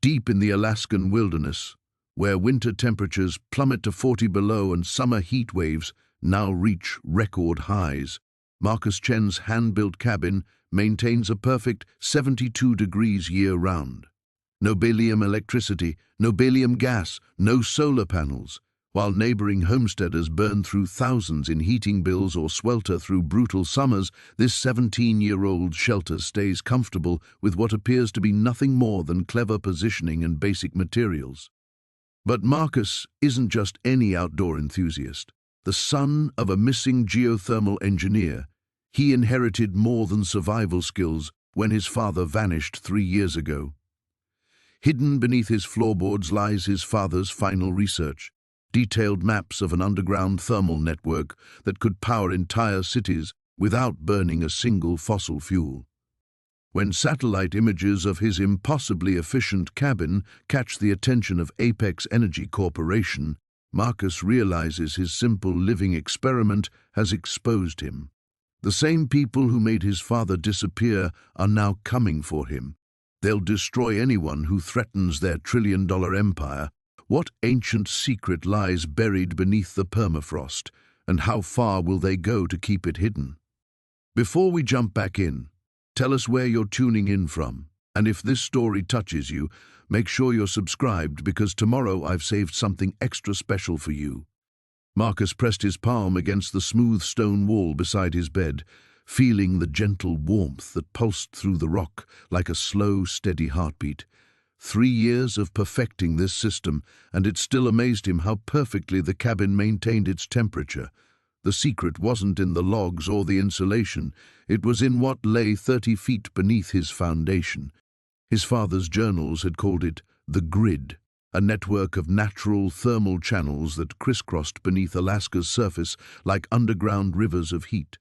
Deep in the Alaskan wilderness, where winter temperatures plummet to 40 below and summer heat waves now reach record highs, Marcus Chen's hand-built cabin maintains a perfect 72 degrees year-round. No beryllium electricity, no beryllium gas, no solar panels. While neighboring homesteaders burn through thousands in heating bills or swelter through brutal summers, this 17-year-old shelter stays comfortable with what appears to be nothing more than clever positioning and basic materials. But Marcus isn't just any outdoor enthusiast. The son of a missing geothermal engineer, he inherited more than survival skills when his father vanished 3 years ago. Hidden beneath his floorboards lies his father's final research. Detailed maps of an underground thermal network that could power entire cities without burning a single fossil fuel. When satellite images of his impossibly efficient cabin catch the attention of Apex Energy Corporation, Marcus realizes his simple living experiment has exposed him. The same people who made his father disappear are now coming for him. They'll destroy anyone who threatens their trillion-dollar empire. What ancient secret lies buried beneath the permafrost, and how far will they go to keep it hidden? Before we jump back in, tell us where you're tuning in from, and if this story touches you, make sure you're subscribed because tomorrow I've saved something extra special for you. Marcus pressed his palm against the smooth stone wall beside his bed, feeling the gentle warmth that pulsed through the rock like a slow, steady heartbeat. 3 years of perfecting this system, and it still amazed him how perfectly the cabin maintained its temperature. The secret wasn't in the logs or the insulation, it was in what lay 30 feet beneath his foundation. His father's journals had called it the grid, a network of natural thermal channels that crisscrossed beneath Alaska's surface like underground rivers of heat.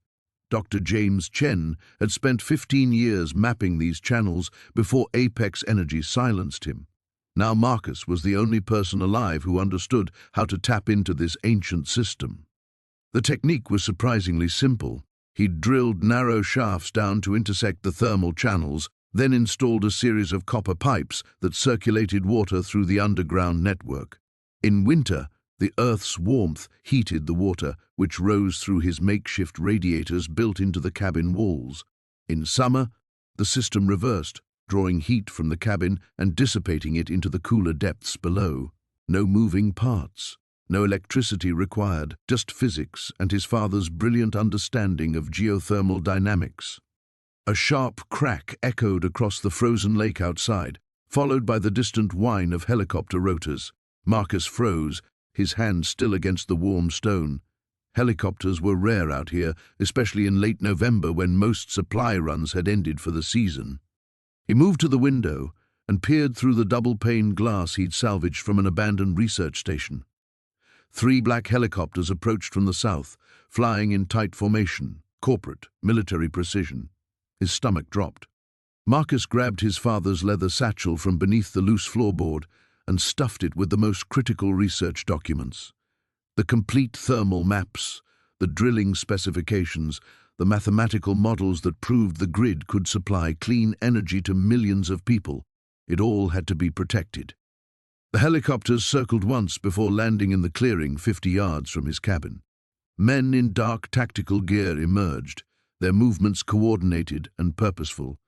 Dr. James Chen had spent 15 years mapping these channels before Apex Energy silenced him. Now Marcus was the only person alive who understood how to tap into this ancient system. The technique was surprisingly simple. He'd drilled narrow shafts down to intersect the thermal channels, then installed a series of copper pipes that circulated water through the underground network. In winter, the Earth's warmth heated the water, which rose through his makeshift radiators built into the cabin walls. In summer, the system reversed, drawing heat from the cabin and dissipating it into the cooler depths below. No moving parts, no electricity required, just physics and his father's brilliant understanding of geothermal dynamics. A sharp crack echoed across the frozen lake outside, followed by the distant whine of helicopter rotors. Marcus froze, his hand still against the warm stone. Helicopters were rare out here, especially in late November when most supply runs had ended for the season. He moved to the window and peered through the double-pane glass he'd salvaged from an abandoned research station. 3 black helicopters approached from the south, flying in tight formation, corporate, military precision. His stomach dropped. Marcus grabbed his father's leather satchel from beneath the loose floorboard and stuffed it with the most critical research documents. The complete thermal maps, the drilling specifications, the mathematical models that proved the grid could supply clean energy to millions of people. It all had to be protected. The helicopters circled once before landing in the clearing 50 yards from his cabin. Men in dark tactical gear emerged, their movements coordinated and purposeful.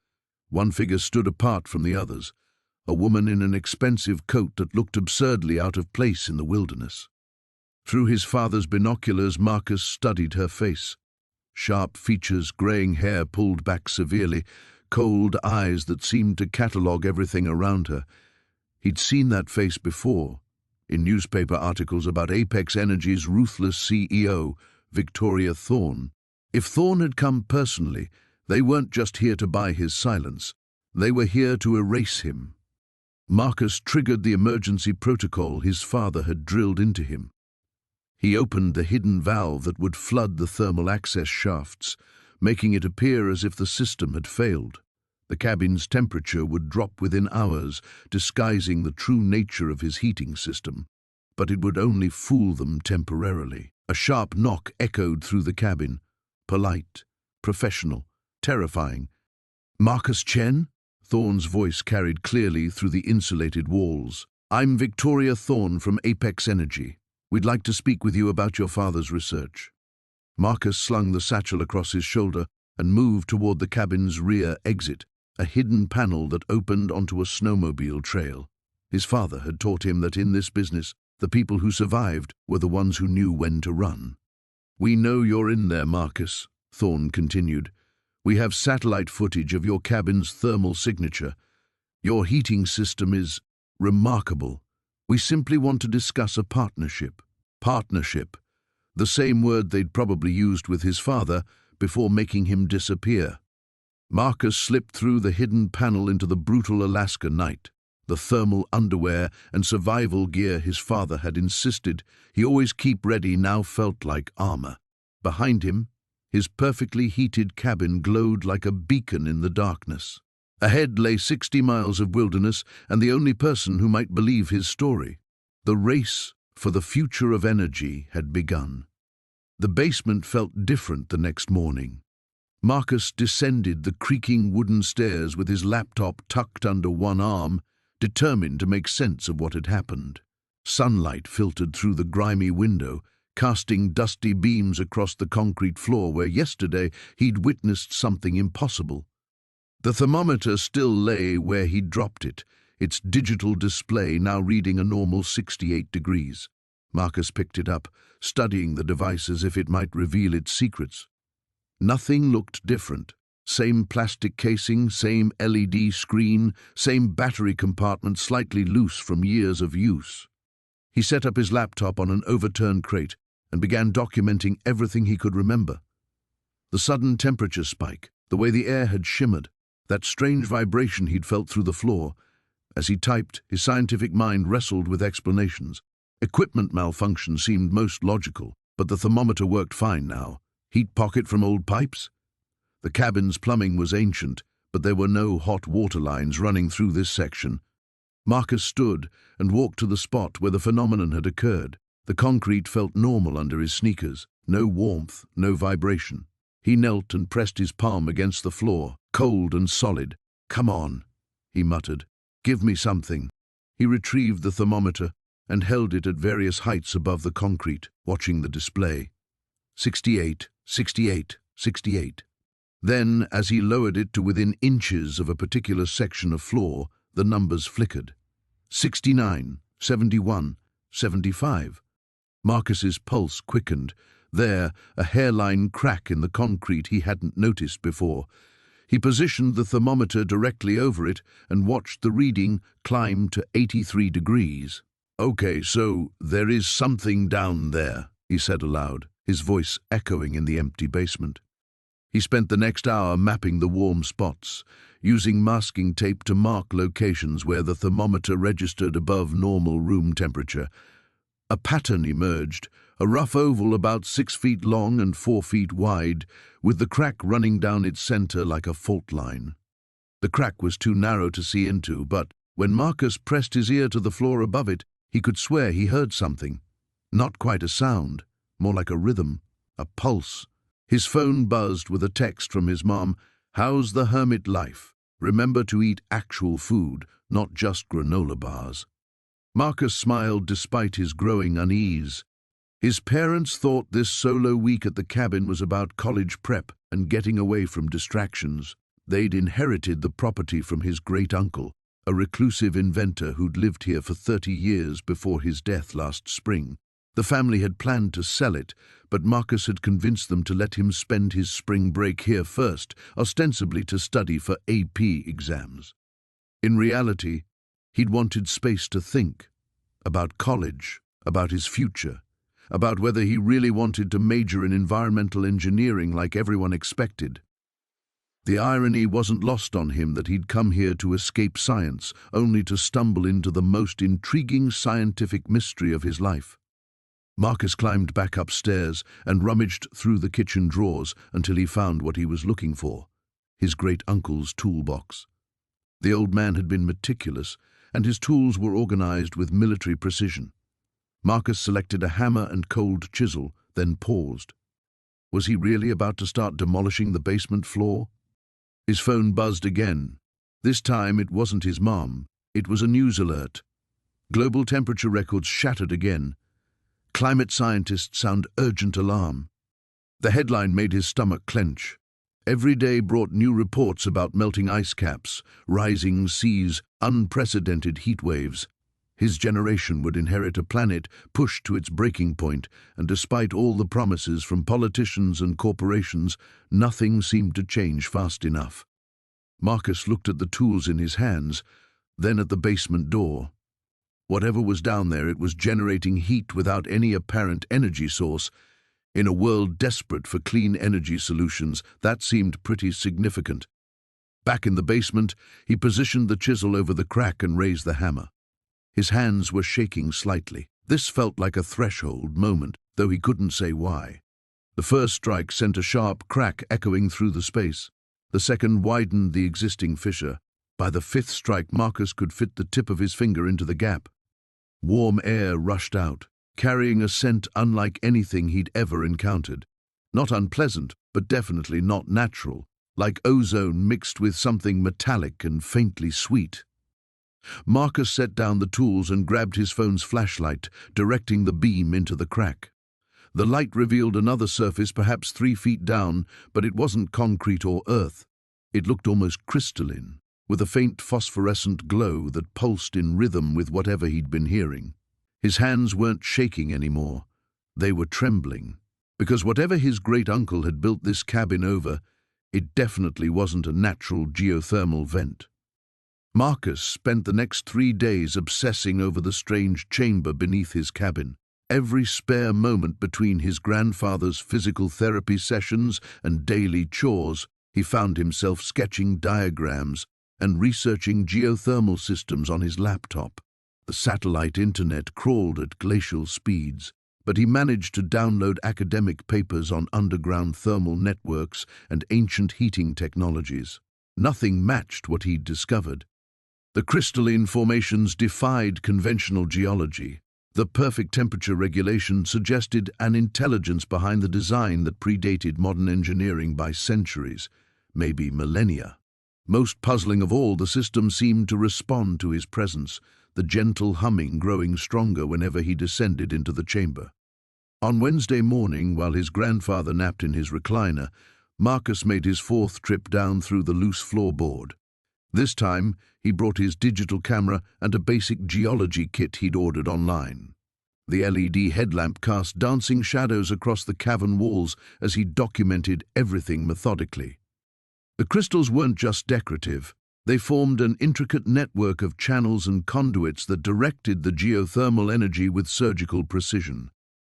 One figure stood apart from the others, a woman in an expensive coat that looked absurdly out of place in the wilderness. Through his father's binoculars, Marcus studied her face. Sharp features, graying hair pulled back severely, cold eyes that seemed to catalogue everything around her. He'd seen that face before, in newspaper articles about Apex Energy's ruthless CEO, Victoria Thorne. If Thorne had come personally, they weren't just here to buy his silence. They were here to erase him. Marcus triggered the emergency protocol his father had drilled into him. He opened the hidden valve that would flood the thermal access shafts, making it appear as if the system had failed. The cabin's temperature would drop within hours, disguising the true nature of his heating system. But it would only fool them temporarily. A sharp knock echoed through the cabin. Polite, professional, terrifying. "Marcus Chen?" Thorne's voice carried clearly through the insulated walls. "I'm Victoria Thorne from Apex Energy. We'd like to speak with you about your father's research." Marcus slung the satchel across his shoulder and moved toward the cabin's rear exit, a hidden panel that opened onto a snowmobile trail. His father had taught him that in this business, the people who survived were the ones who knew when to run. "We know you're in there, Marcus," Thorne continued. "We have satellite footage of your cabin's thermal signature. Your heating system is remarkable. We simply want to discuss a partnership." Partnership, the same word they'd probably used with his father before making him disappear. Marcus slipped through the hidden panel into the brutal Alaska night. The thermal underwear and survival gear his father had insisted he always keep ready now felt like armor. Behind him, his perfectly heated cabin glowed like a beacon in the darkness. Ahead lay 60 miles of wilderness and the only person who might believe his story. The race for the future of energy had begun. The basement felt different the next morning. Marcus descended the creaking wooden stairs with his laptop tucked under one arm, determined to make sense of what had happened. Sunlight filtered through the grimy window, casting dusty beams across the concrete floor where yesterday he'd witnessed something impossible. The thermometer still lay where he'd dropped it, its digital display now reading a normal 68 degrees. Marcus picked it up, studying the device as if it might reveal its secrets. Nothing looked different. Same plastic casing, same LED screen, same battery compartment slightly loose from years of use. He set up his laptop on an overturned crate and began documenting everything he could remember. The sudden temperature spike, the way the air had shimmered, that strange vibration he'd felt through the floor. As he typed, his scientific mind wrestled with explanations. Equipment malfunction seemed most logical, but the thermometer worked fine now. Heat pocket from old pipes? The cabin's plumbing was ancient, but there were no hot water lines running through this section. Marcus stood and walked to the spot where the phenomenon had occurred. The concrete felt normal under his sneakers, no warmth, no vibration. He knelt and pressed his palm against the floor, cold and solid. "Come on," he muttered. "Give me something." He retrieved the thermometer and held it at various heights above the concrete, watching the display. 68, 68, 68. Then, as he lowered it to within inches of a particular section of floor, the numbers flickered. 69, 71, 75. Marcus's pulse quickened. There, a hairline crack in the concrete he hadn't noticed before. He positioned the thermometer directly over it and watched the reading climb to 83 degrees. "Okay, so there is something down there," he said aloud, his voice echoing in the empty basement. He spent the next hour mapping the warm spots, using masking tape to mark locations where the thermometer registered above normal room temperature. A pattern emerged, a rough oval about 6 feet long and 4 feet wide, with the crack running down its center like a fault line. The crack was too narrow to see into, but when Marcus pressed his ear to the floor above it, he could swear he heard something. Not quite a sound, more like a rhythm, a pulse. His phone buzzed with a text from his mom. "How's the hermit life? Remember to eat actual food, not just granola bars." Marcus smiled despite his growing unease. His parents thought this solo week at the cabin was about college prep and getting away from distractions. They'd inherited the property from his great-uncle, a reclusive inventor who'd lived here for 30 years before his death last spring. The family had planned to sell it, but Marcus had convinced them to let him spend his spring break here first, ostensibly to study for AP exams. In reality, he'd wanted space to think about college, about his future, about whether he really wanted to major in environmental engineering like everyone expected. The irony wasn't lost on him that he'd come here to escape science, only to stumble into the most intriguing scientific mystery of his life. Marcus climbed back upstairs and rummaged through the kitchen drawers until he found what he was looking for, his great-uncle's toolbox. The old man had been meticulous, and his tools were organized with military precision. Marcus selected a hammer and cold chisel, then paused. Was he really about to start demolishing the basement floor? His phone buzzed again. This time it wasn't his mom. It was a news alert. Global temperature records shattered again. Climate scientists sound urgent alarm. The headline made his stomach clench. Every day brought new reports about melting ice caps, rising seas, unprecedented heat waves. His generation would inherit a planet pushed to its breaking point, and despite all the promises from politicians and corporations, nothing seemed to change fast enough. Marcus looked at the tools in his hands, then at the basement door. Whatever was down there, it was generating heat without any apparent energy source. In a world desperate for clean energy solutions, that seemed pretty significant. Back in the basement, he positioned the chisel over the crack and raised the hammer. His hands were shaking slightly. This felt like a threshold moment, though he couldn't say why. The first strike sent a sharp crack echoing through the space. The second widened the existing fissure. By the fifth strike, Marcus could fit the tip of his finger into the gap. Warm air rushed out, carrying a scent unlike anything he'd ever encountered. Not unpleasant, but definitely not natural, like ozone mixed with something metallic and faintly sweet. Marcus set down the tools and grabbed his phone's flashlight, directing the beam into the crack. The light revealed another surface perhaps 3 feet down, but it wasn't concrete or earth. It looked almost crystalline, with a faint phosphorescent glow that pulsed in rhythm with whatever he'd been hearing. His hands weren't shaking anymore. They were trembling, because whatever his great-uncle had built this cabin over, it definitely wasn't a natural geothermal vent. Marcus spent the next 3 days obsessing over the strange chamber beneath his cabin. Every spare moment between his grandfather's physical therapy sessions and daily chores, he found himself sketching diagrams and researching geothermal systems on his laptop. The satellite internet crawled at glacial speeds, but he managed to download academic papers on underground thermal networks and ancient heating technologies. Nothing matched what he'd discovered. The crystalline formations defied conventional geology. The perfect temperature regulation suggested an intelligence behind the design that predated modern engineering by centuries, maybe millennia. Most puzzling of all, the system seemed to respond to his presence, the gentle humming growing stronger whenever he descended into the chamber. On Wednesday morning, while his grandfather napped in his recliner, Marcus made his 4th trip down through the loose floorboard. This time, he brought his digital camera and a basic geology kit he'd ordered online. The LED headlamp cast dancing shadows across the cavern walls as he documented everything methodically. The crystals weren't just decorative. They formed an intricate network of channels and conduits that directed the geothermal energy with surgical precision.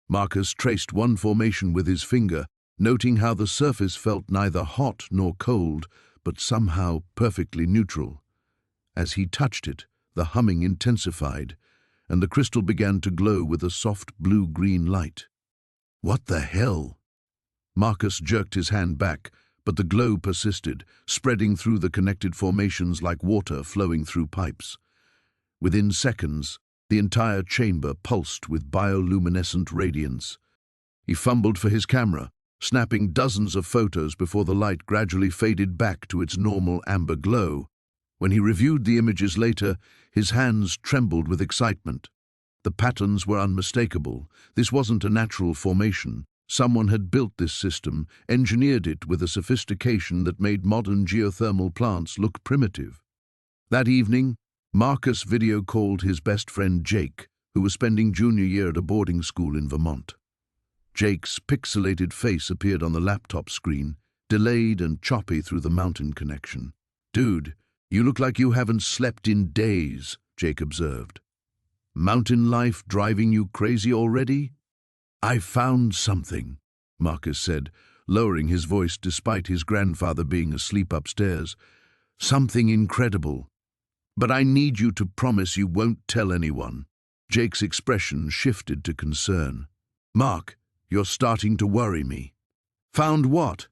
Marcus traced one formation with his finger, noting how the surface felt neither hot nor cold, but somehow perfectly neutral. As he touched it, the humming intensified, and the crystal began to glow with a soft blue-green light. "What the hell?" Marcus jerked his hand back, but the glow persisted, spreading through the connected formations like water flowing through pipes. Within seconds, the entire chamber pulsed with bioluminescent radiance. He fumbled for his camera, snapping dozens of photos before the light gradually faded back to its normal amber glow. When he reviewed the images later, his hands trembled with excitement. The patterns were unmistakable. This wasn't a natural formation. Someone had built this system, engineered it with a sophistication that made modern geothermal plants look primitive. That evening, Marcus video-called his best friend Jake, who was spending junior year at a boarding school in Vermont. Jake's pixelated face appeared on the laptop screen, delayed and choppy through the mountain connection. "Dude, you look like you haven't slept in days," Jake observed. "Mountain life driving you crazy already?" "I found something," Marcus said, lowering his voice despite his grandfather being asleep upstairs. "Something incredible. But I need you to promise you won't tell anyone." Jake's expression shifted to concern. "Mark, you're starting to worry me." "Found what?"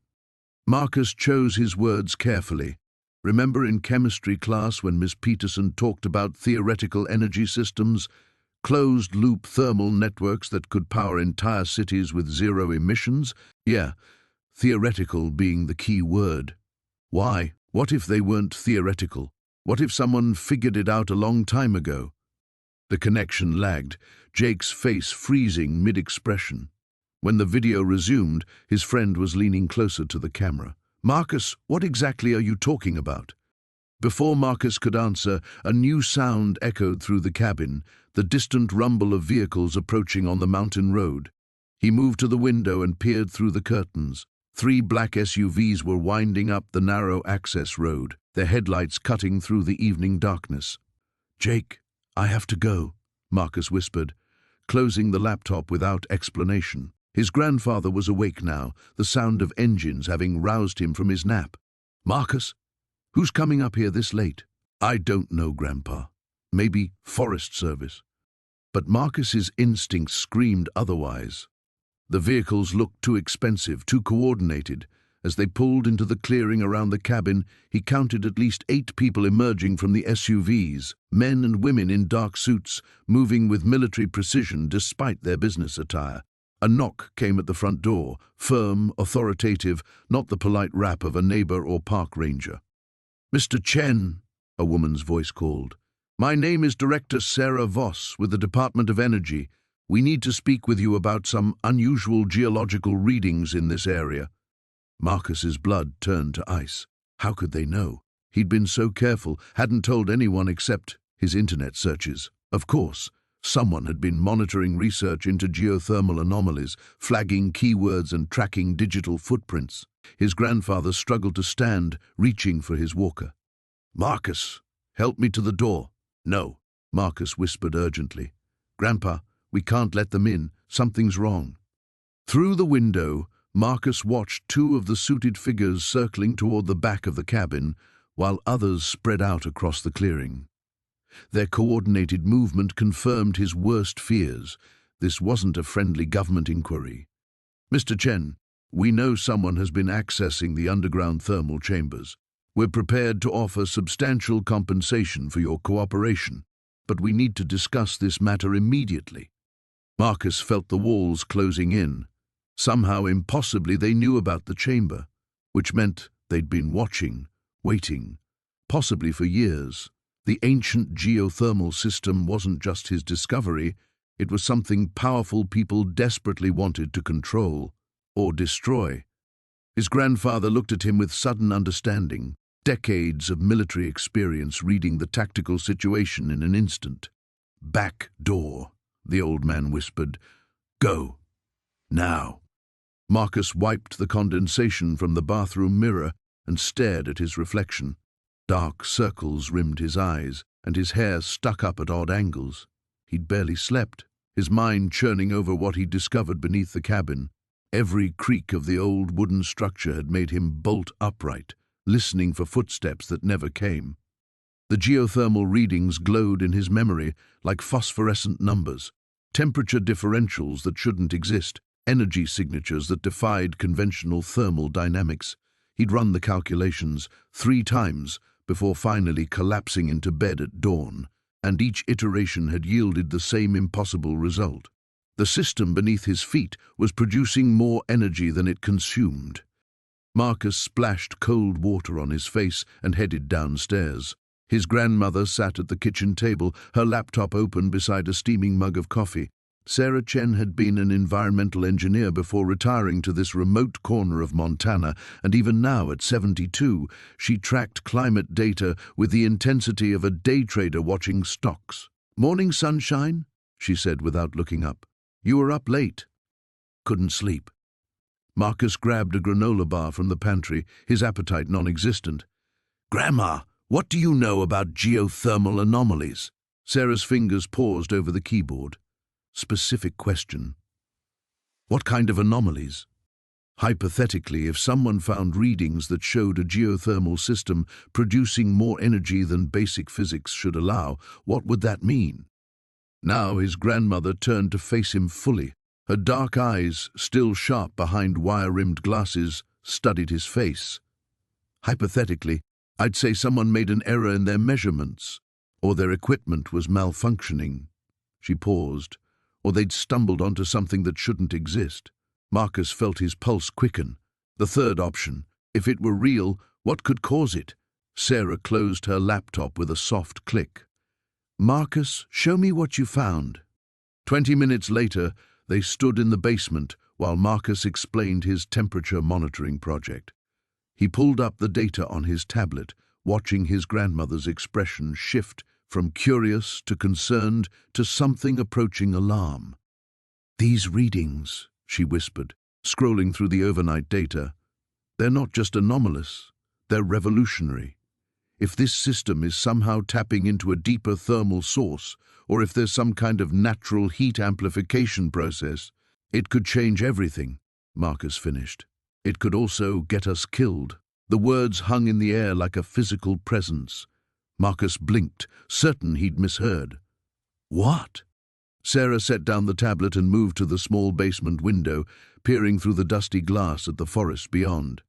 Marcus chose his words carefully. Remember in chemistry class when Miss Peterson talked about theoretical energy systems, closed-loop thermal networks that could power entire cities with zero emissions? Yeah, theoretical being the key word. Why? What if they weren't theoretical? What if someone figured it out a long time ago? The connection lagged, Jake's face freezing mid-expression. When the video resumed, his friend was leaning closer to the camera. "Marcus, what exactly are you talking about?" Before Marcus could answer, a new sound echoed through the cabin, the distant rumble of vehicles approaching on the mountain road. He moved to the window and peered through the curtains. 3 black SUVs were winding up the narrow access road, their headlights cutting through the evening darkness. "Jake, I have to go," Marcus whispered, closing the laptop without explanation. His grandfather was awake now, the sound of engines having roused him from his nap. "Marcus? Who's coming up here this late?" "I don't know, Grandpa. Maybe Forest Service." But Marcus's instincts screamed otherwise. The vehicles looked too expensive, too coordinated. As they pulled into the clearing around the cabin, he counted at least 8 people emerging from the SUVs, men and women in dark suits, moving with military precision despite their business attire. A knock came at the front door, firm, authoritative, not the polite rap of a neighbor or park ranger. "Mr. Chen," a woman's voice called. "My name is Director Sarah Voss with the Department of Energy. We need to speak with you about some unusual geological readings in this area." Marcus's blood turned to ice. How could they know? He'd been so careful, hadn't told anyone except his internet searches. Of course, someone had been monitoring research into geothermal anomalies, flagging keywords and tracking digital footprints. His grandfather struggled to stand, reaching for his walker. "Marcus, help me to the door." "No," Marcus whispered urgently. "Grandpa, we can't let them in. Something's wrong." Through the window, Marcus watched 2 of the suited figures circling toward the back of the cabin, while others spread out across the clearing. Their coordinated movement confirmed his worst fears. This wasn't a friendly government inquiry. "Mr. Chen, we know someone has been accessing the underground thermal chambers. We're prepared to offer substantial compensation for your cooperation, but we need to discuss this matter immediately." Marcus felt the walls closing in. Somehow, impossibly, they knew about the chamber, which meant they'd been watching, waiting, possibly for years. The ancient geothermal system wasn't just his discovery, it was something powerful people desperately wanted to control or destroy. His grandfather looked at him with sudden understanding, decades of military experience reading the tactical situation in an instant. "Back door," the old man whispered. "Go. Now." Marcus wiped the condensation from the bathroom mirror and stared at his reflection. Dark circles rimmed his eyes, and his hair stuck up at odd angles. He'd barely slept, his mind churning over what he'd discovered beneath the cabin. Every creak of the old wooden structure had made him bolt upright, listening for footsteps that never came. The geothermal readings glowed in his memory like phosphorescent numbers, temperature differentials that shouldn't exist, energy signatures that defied conventional thermal dynamics. He'd run the calculations 3 times before finally collapsing into bed at dawn, and each iteration had yielded the same impossible result. The system beneath his feet was producing more energy than it consumed. Marcus splashed cold water on his face and headed downstairs. His grandmother sat at the kitchen table, her laptop open beside a steaming mug of coffee. Sarah Chen had been an environmental engineer before retiring to this remote corner of Montana, and even now, at 72, she tracked climate data with the intensity of a day trader watching stocks. "Morning, sunshine," she said without looking up. "You were up late." "Couldn't sleep." Marcus grabbed a granola bar from the pantry, his appetite non-existent. "Grandma, what do you know about geothermal anomalies?" Sarah's fingers paused over the keyboard. Specific question. "What kind of anomalies?" Hypothetically, if someone found readings that showed a geothermal system producing more energy than basic physics should allow, what would that mean? Now his grandmother turned to face him fully. Her dark eyes, still sharp behind wire-rimmed glasses, studied his face. "Hypothetically, I'd say someone made an error in their measurements, or their equipment was malfunctioning." She paused. "Or they'd stumbled onto something that shouldn't exist." Marcus felt his pulse quicken. The third option, if it were real, what could cause it? Sarah closed her laptop with a soft click. "Marcus, show me what you found." 20 minutes later, they stood in the basement while Marcus explained his temperature monitoring project. He pulled up the data on his tablet, watching his grandmother's expression shift from curious to concerned to something approaching alarm. "These readings," she whispered, scrolling through the overnight data, "they're not just anomalous, they're revolutionary. If this system is somehow tapping into a deeper thermal source, or if there's some kind of natural heat amplification process, it could change everything," Marcus finished. "It could also get us killed." The words hung in the air like a physical presence. Marcus blinked, certain he'd misheard. "What?" Sarah set down the tablet and moved to the small basement window, peering through the dusty glass at the forest beyond.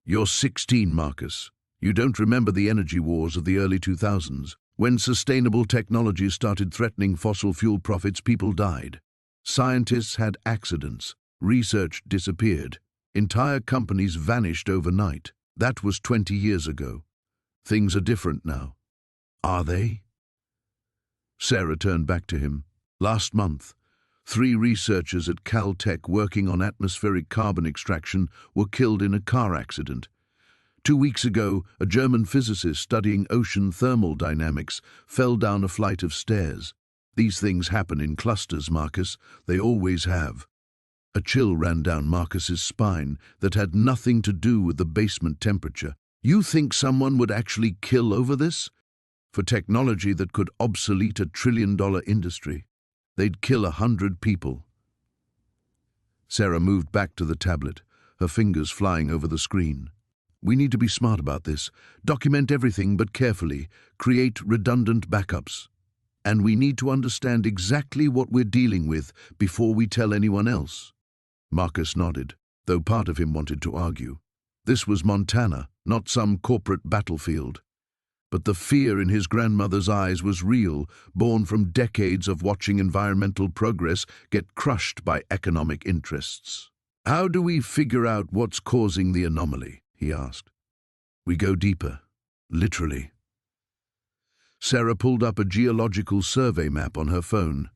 "You're 16, Marcus. You don't remember the energy wars of the early 2000s. When sustainable technologies started threatening fossil fuel profits, people died. Scientists had accidents. Research disappeared. Entire companies vanished overnight. That was 20 years ago. Things are different now." "Are they?" Sarah turned back to him. "Last month, 3 researchers at Caltech working on atmospheric carbon extraction were killed in a car accident. 2 weeks ago, a German physicist studying ocean thermal dynamics fell down a flight of stairs. These things happen in clusters, Marcus. They always have." A chill ran down Marcus's spine that had nothing to do with the basement temperature. "You think someone would actually kill over this? For technology that could obsolete a trillion-dollar industry? They'd kill 100 people." Sarah moved back to the tablet, her fingers flying over the screen. "We need to be smart about this. Document everything, but carefully. Create redundant backups. And we need to understand exactly what we're dealing with before we tell anyone else." Marcus nodded, though part of him wanted to argue. This was Montana, not some corporate battlefield. But the fear in his grandmother's eyes was real, born from decades of watching environmental progress get crushed by economic interests. "How do we figure out what's causing the anomaly?" he asked. "We go deeper, literally." Sarah pulled up a geological survey map on her phone.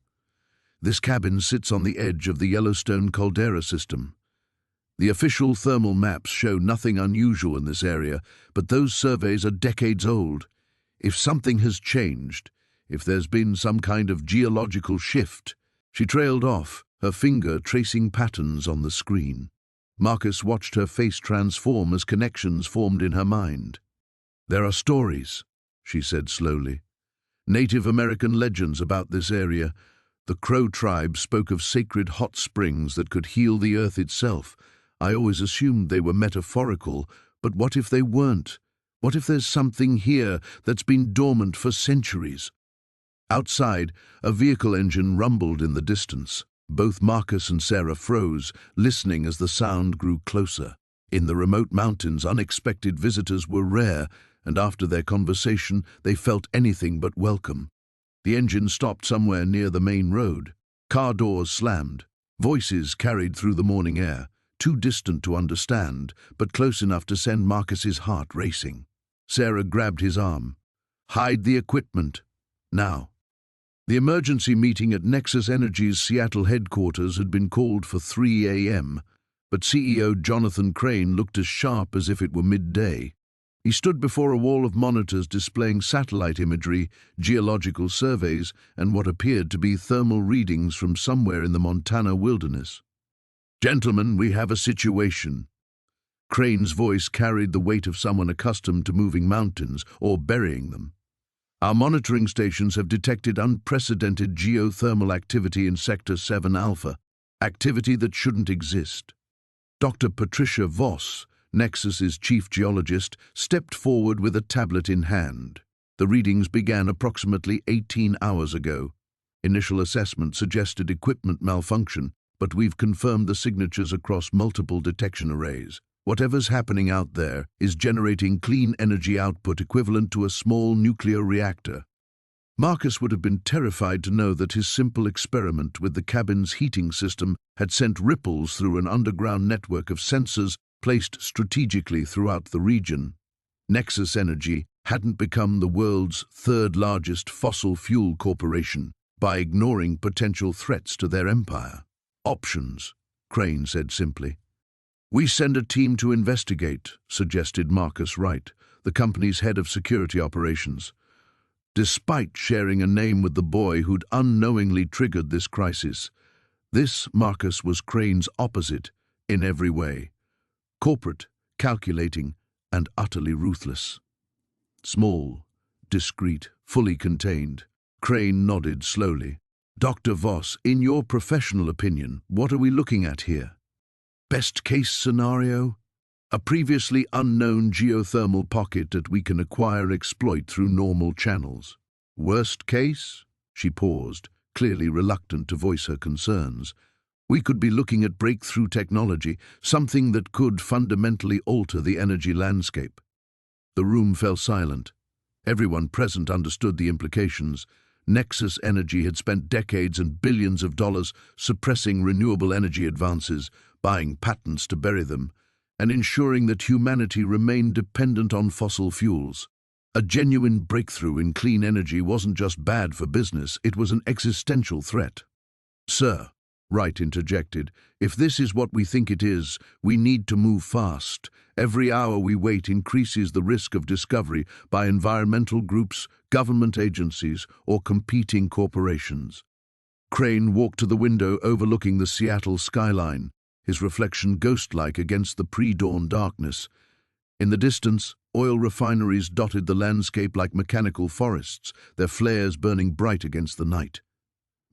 "This cabin sits on the edge of the Yellowstone caldera system. The official thermal maps show nothing unusual in this area, but those surveys are decades old. If something has changed, if there's been some kind of geological shift..." She trailed off, her finger tracing patterns on the screen. Marcus watched her face transform as connections formed in her mind. "There are stories," she said slowly. "Native American legends about this area. The Crow tribe spoke of sacred hot springs that could heal the earth itself. I always assumed they were metaphorical, but what if they weren't? What if there's something here that's been dormant for centuries?" Outside, a vehicle engine rumbled in the distance. Both Marcus and Sarah froze, listening as the sound grew closer. In the remote mountains, unexpected visitors were rare, and after their conversation, they felt anything but welcome. The engine stopped somewhere near the main road. Car doors slammed. Voices carried through the morning air, too distant to understand, but close enough to send Marcus's heart racing. Sarah grabbed his arm. "Hide the equipment. Now." The emergency meeting at Nexus Energy's Seattle headquarters had been called for 3 a.m., but CEO Jonathan Crane looked as sharp as if it were midday. He stood before a wall of monitors displaying satellite imagery, geological surveys, and what appeared to be thermal readings from somewhere in the Montana wilderness. "Gentlemen, we have a situation." Crane's voice carried the weight of someone accustomed to moving mountains or burying them. "Our monitoring stations have detected unprecedented geothermal activity in Sector 7 Alpha, activity that shouldn't exist." Dr. Patricia Voss, Nexus's chief geologist, stepped forward with a tablet in hand. The readings began approximately 18 hours ago. Initial assessment suggested equipment malfunction, but we've confirmed the signatures across multiple detection arrays. Whatever's happening out there is generating clean energy output equivalent to a small nuclear reactor. Marcus would have been terrified to know that his simple experiment with the cabin's heating system had sent ripples through an underground network of sensors placed strategically throughout the region. Nexus Energy hadn't become the world's third-largest fossil fuel corporation by ignoring potential threats to their empire. Options, Crane said simply. We send a team to investigate, suggested Marcus Wright, the company's head of security operations. Despite sharing a name with the boy who'd unknowingly triggered this crisis, this Marcus was Crane's opposite in every way. Corporate, calculating, and utterly ruthless. Small, discreet, fully contained. Crane nodded slowly. Dr. Voss, in your professional opinion, what are we looking at here? Best case scenario? A previously unknown geothermal pocket that we can acquire and exploit through normal channels. Worst case? She paused, clearly reluctant to voice her concerns. We could be looking at breakthrough technology, something that could fundamentally alter the energy landscape. The room fell silent. Everyone present understood the implications. Nexus Energy had spent decades and billions of dollars suppressing renewable energy advances, buying patents to bury them, and ensuring that humanity remained dependent on fossil fuels. A genuine breakthrough in clean energy wasn't just bad for business, it was an existential threat. Sir, Wright interjected, if this is what we think it is, we need to move fast. Every hour we wait increases the risk of discovery by environmental groups, government agencies, or competing corporations. Crane walked to the window overlooking the Seattle skyline, his reflection ghost-like against the pre-dawn darkness. In the distance, oil refineries dotted the landscape like mechanical forests, their flares burning bright against the night.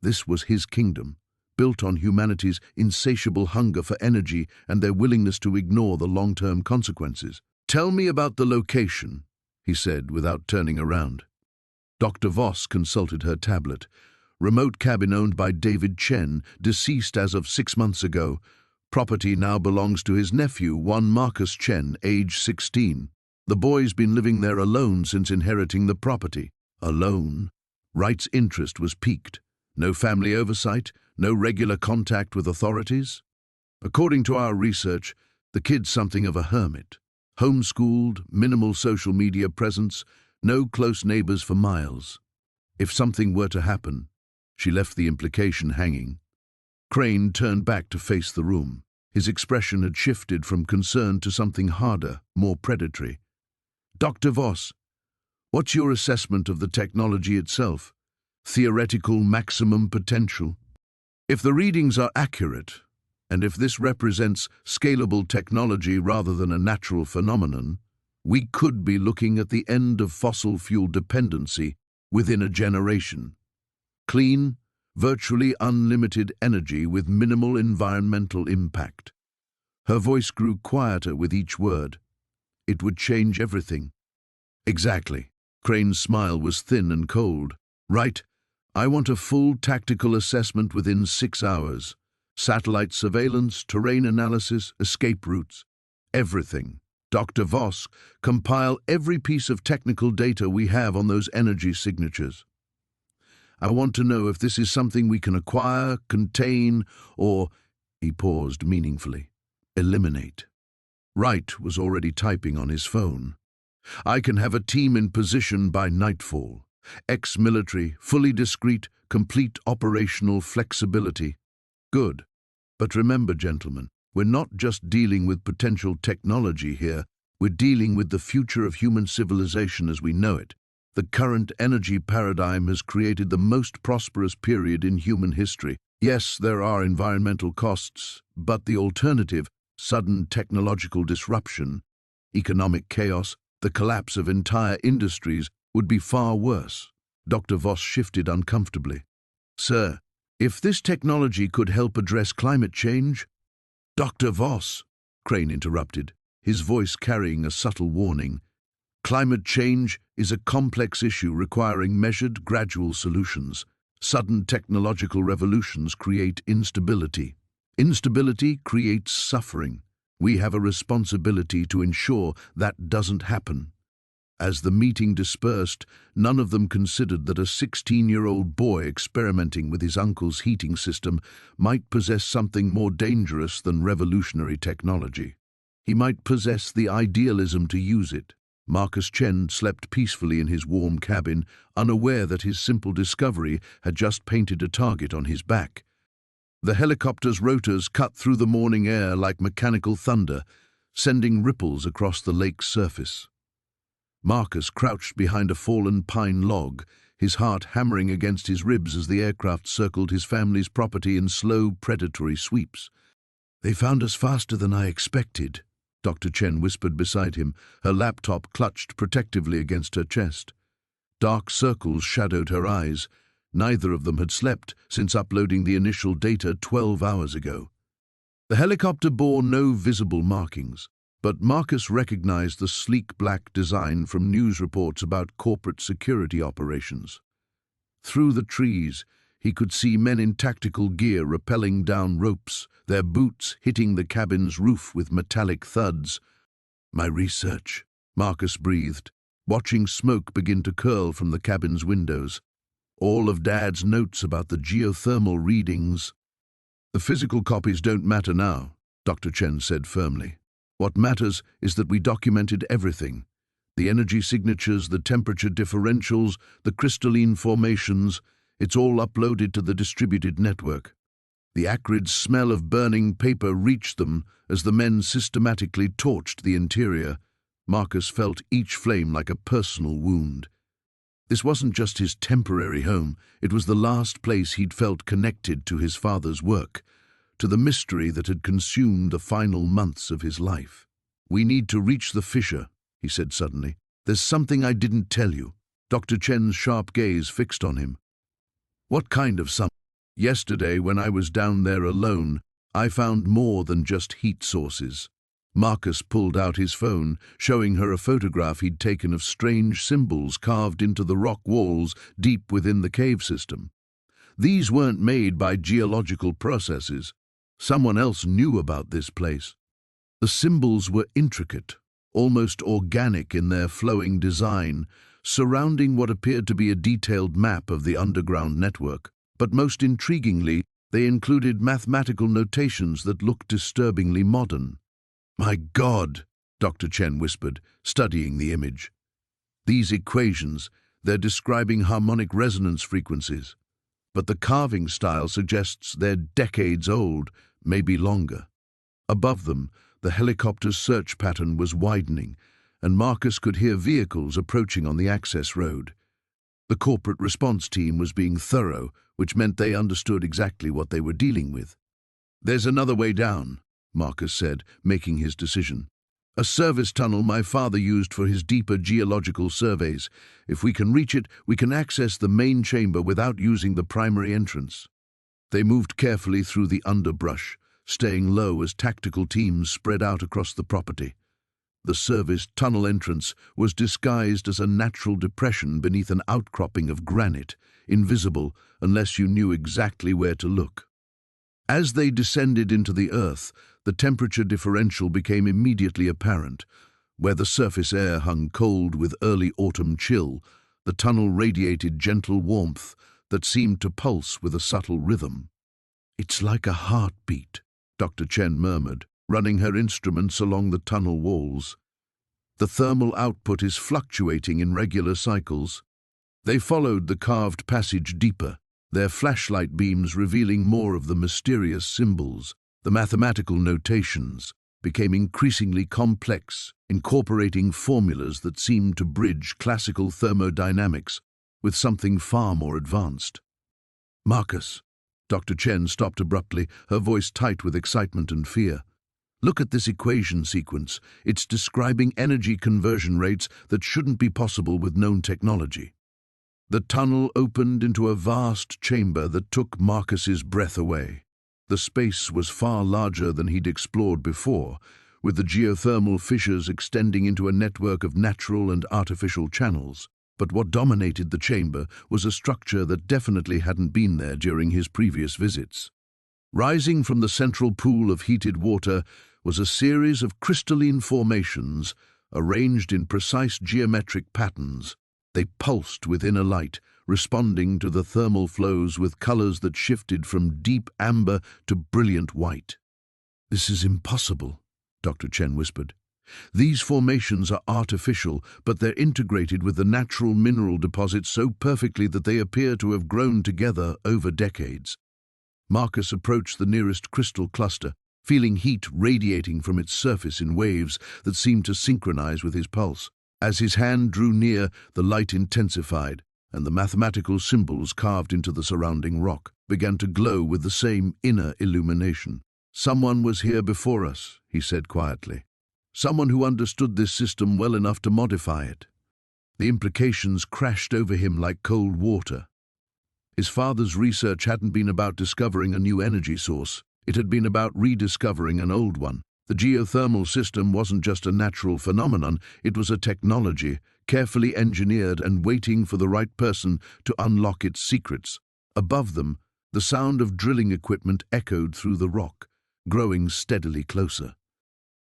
This was his kingdom, built on humanity's insatiable hunger for energy and their willingness to ignore the long-term consequences. Tell me about the location, he said without turning around. Dr. Voss consulted her tablet. Remote cabin owned by David Chen, deceased as of 6 months ago. Property now belongs to his nephew, one Marcus Chen, age 16. The boy's been living there alone since inheriting the property. Alone? Wright's interest was piqued. No family oversight, no regular contact with authorities? According to our research, the kid's something of a hermit. Homeschooled, minimal social media presence, no close neighbors for miles. If something were to happen, she left the implication hanging. Crane turned back to face the room. His expression had shifted from concern to something harder, more predatory. Dr. Voss, what's your assessment of the technology itself? Theoretical maximum potential? If the readings are accurate, and if this represents scalable technology rather than a natural phenomenon, we could be looking at the end of fossil fuel dependency within a generation. Clean, virtually unlimited energy with minimal environmental impact. Her voice grew quieter with each word. It would change everything. Exactly. Crane's smile was thin and cold. Right. I want a full tactical assessment within 6 hours. Satellite surveillance, terrain analysis, escape routes. Everything. Dr. Voss, compile every piece of technical data we have on those energy signatures. I want to know if this is something we can acquire, contain, or, he paused meaningfully, eliminate. Wright was already typing on his phone. I can have a team in position by nightfall. Ex-military, fully discreet, complete operational flexibility. Good. But remember, gentlemen, we're not just dealing with potential technology here, we're dealing with the future of human civilization as we know it. The current energy paradigm has created the most prosperous period in human history. Yes, there are environmental costs, but the alternative, sudden technological disruption, economic chaos, the collapse of entire industries, would be far worse. Dr. Voss shifted uncomfortably. Sir, if this technology could help address climate change... Dr. Voss, Crane interrupted, his voice carrying a subtle warning. Climate change is a complex issue requiring measured, gradual solutions. Sudden technological revolutions create instability. Instability creates suffering. We have a responsibility to ensure that doesn't happen. As the meeting dispersed, none of them considered that a 16-year-old boy experimenting with his uncle's heating system might possess something more dangerous than revolutionary technology. He might possess the idealism to use it. Marcus Chen slept peacefully in his warm cabin, unaware that his simple discovery had just painted a target on his back. The helicopter's rotors cut through the morning air like mechanical thunder, sending ripples across the lake's surface. Marcus crouched behind a fallen pine log, his heart hammering against his ribs as the aircraft circled his family's property in slow, predatory sweeps. "They found us faster than I expected," Dr. Chen whispered beside him, her laptop clutched protectively against her chest. Dark circles shadowed her eyes. Neither of them had slept since uploading the initial data 12 hours ago. The helicopter bore no visible markings, but Marcus recognized the sleek black design from news reports about corporate security operations. Through the trees, he could see men in tactical gear rappelling down ropes, their boots hitting the cabin's roof with metallic thuds. "My research," Marcus breathed, watching smoke begin to curl from the cabin's windows. "All of Dad's notes about the geothermal readings." "The physical copies don't matter now," Dr. Chen said firmly. "What matters is that we documented everything. The energy signatures, the temperature differentials, the crystalline formations. It's all uploaded to the distributed network." The acrid smell of burning paper reached them as the men systematically torched the interior. Marcus felt each flame like a personal wound. This wasn't just his temporary home, it was the last place he'd felt connected to his father's work, to the mystery that had consumed the final months of his life. "We need to reach the fissure," he said suddenly. "There's something I didn't tell you." Dr. Chen's sharp gaze fixed on him. "What kind of something?" "Yesterday, when I was down there alone, I found more than just heat sources." Marcus pulled out his phone, showing her a photograph he'd taken of strange symbols carved into the rock walls deep within the cave system. These weren't made by geological processes. Someone else knew about this place. The symbols were intricate, almost organic in their flowing design, surrounding what appeared to be a detailed map of the underground network. But most intriguingly, they included mathematical notations that looked disturbingly modern. "My God," Dr. Chen whispered, studying the image. "These equations, they're describing harmonic resonance frequencies. But the carving style suggests they're decades old, maybe longer." Above them, the helicopter's search pattern was widening, and Marcus could hear vehicles approaching on the access road. The corporate response team was being thorough, which meant they understood exactly what they were dealing with. "There's another way down," Marcus said, making his decision. "A service tunnel my father used for his deeper geological surveys. If we can reach it, we can access the main chamber without using the primary entrance." They moved carefully through the underbrush, staying low as tactical teams spread out across the property. The service tunnel entrance was disguised as a natural depression beneath an outcropping of granite, invisible unless you knew exactly where to look. As they descended into the earth, the temperature differential became immediately apparent. Where the surface air hung cold with early autumn chill, the tunnel radiated gentle warmth that seemed to pulse with a subtle rhythm. "It's like a heartbeat," Dr. Chen murmured, running her instruments along the tunnel walls. "The thermal output is fluctuating in regular cycles." They followed the carved passage deeper, their flashlight beams revealing more of the mysterious symbols. The mathematical notations became increasingly complex, incorporating formulas that seemed to bridge classical thermodynamics with something far more advanced. "Marcus," Dr. Chen stopped abruptly, her voice tight with excitement and fear. "Look at this equation sequence. It's describing energy conversion rates that shouldn't be possible with known technology." The tunnel opened into a vast chamber that took Marcus's breath away. The space was far larger than he'd explored before, with the geothermal fissures extending into a network of natural and artificial channels. But what dominated the chamber was a structure that definitely hadn't been there during his previous visits. Rising from the central pool of heated water was a series of crystalline formations arranged in precise geometric patterns. They pulsed with inner light, responding to the thermal flows with colors that shifted from deep amber to brilliant white. "This is impossible," Dr. Chen whispered. These formations are artificial, but they're integrated with the natural mineral deposits so perfectly that they appear to have grown together over decades. Marcus approached the nearest crystal cluster, feeling heat radiating from its surface in waves that seemed to synchronize with his pulse. As his hand drew near, the light intensified, and the mathematical symbols carved into the surrounding rock began to glow with the same inner illumination. "Someone was here before us," he said quietly. "Someone who understood this system well enough to modify it." The implications crashed over him like cold water. His father's research hadn't been about discovering a new energy source. It had been about rediscovering an old one. The geothermal system wasn't just a natural phenomenon, it was a technology, carefully engineered and waiting for the right person to unlock its secrets. Above them, the sound of drilling equipment echoed through the rock, growing steadily closer.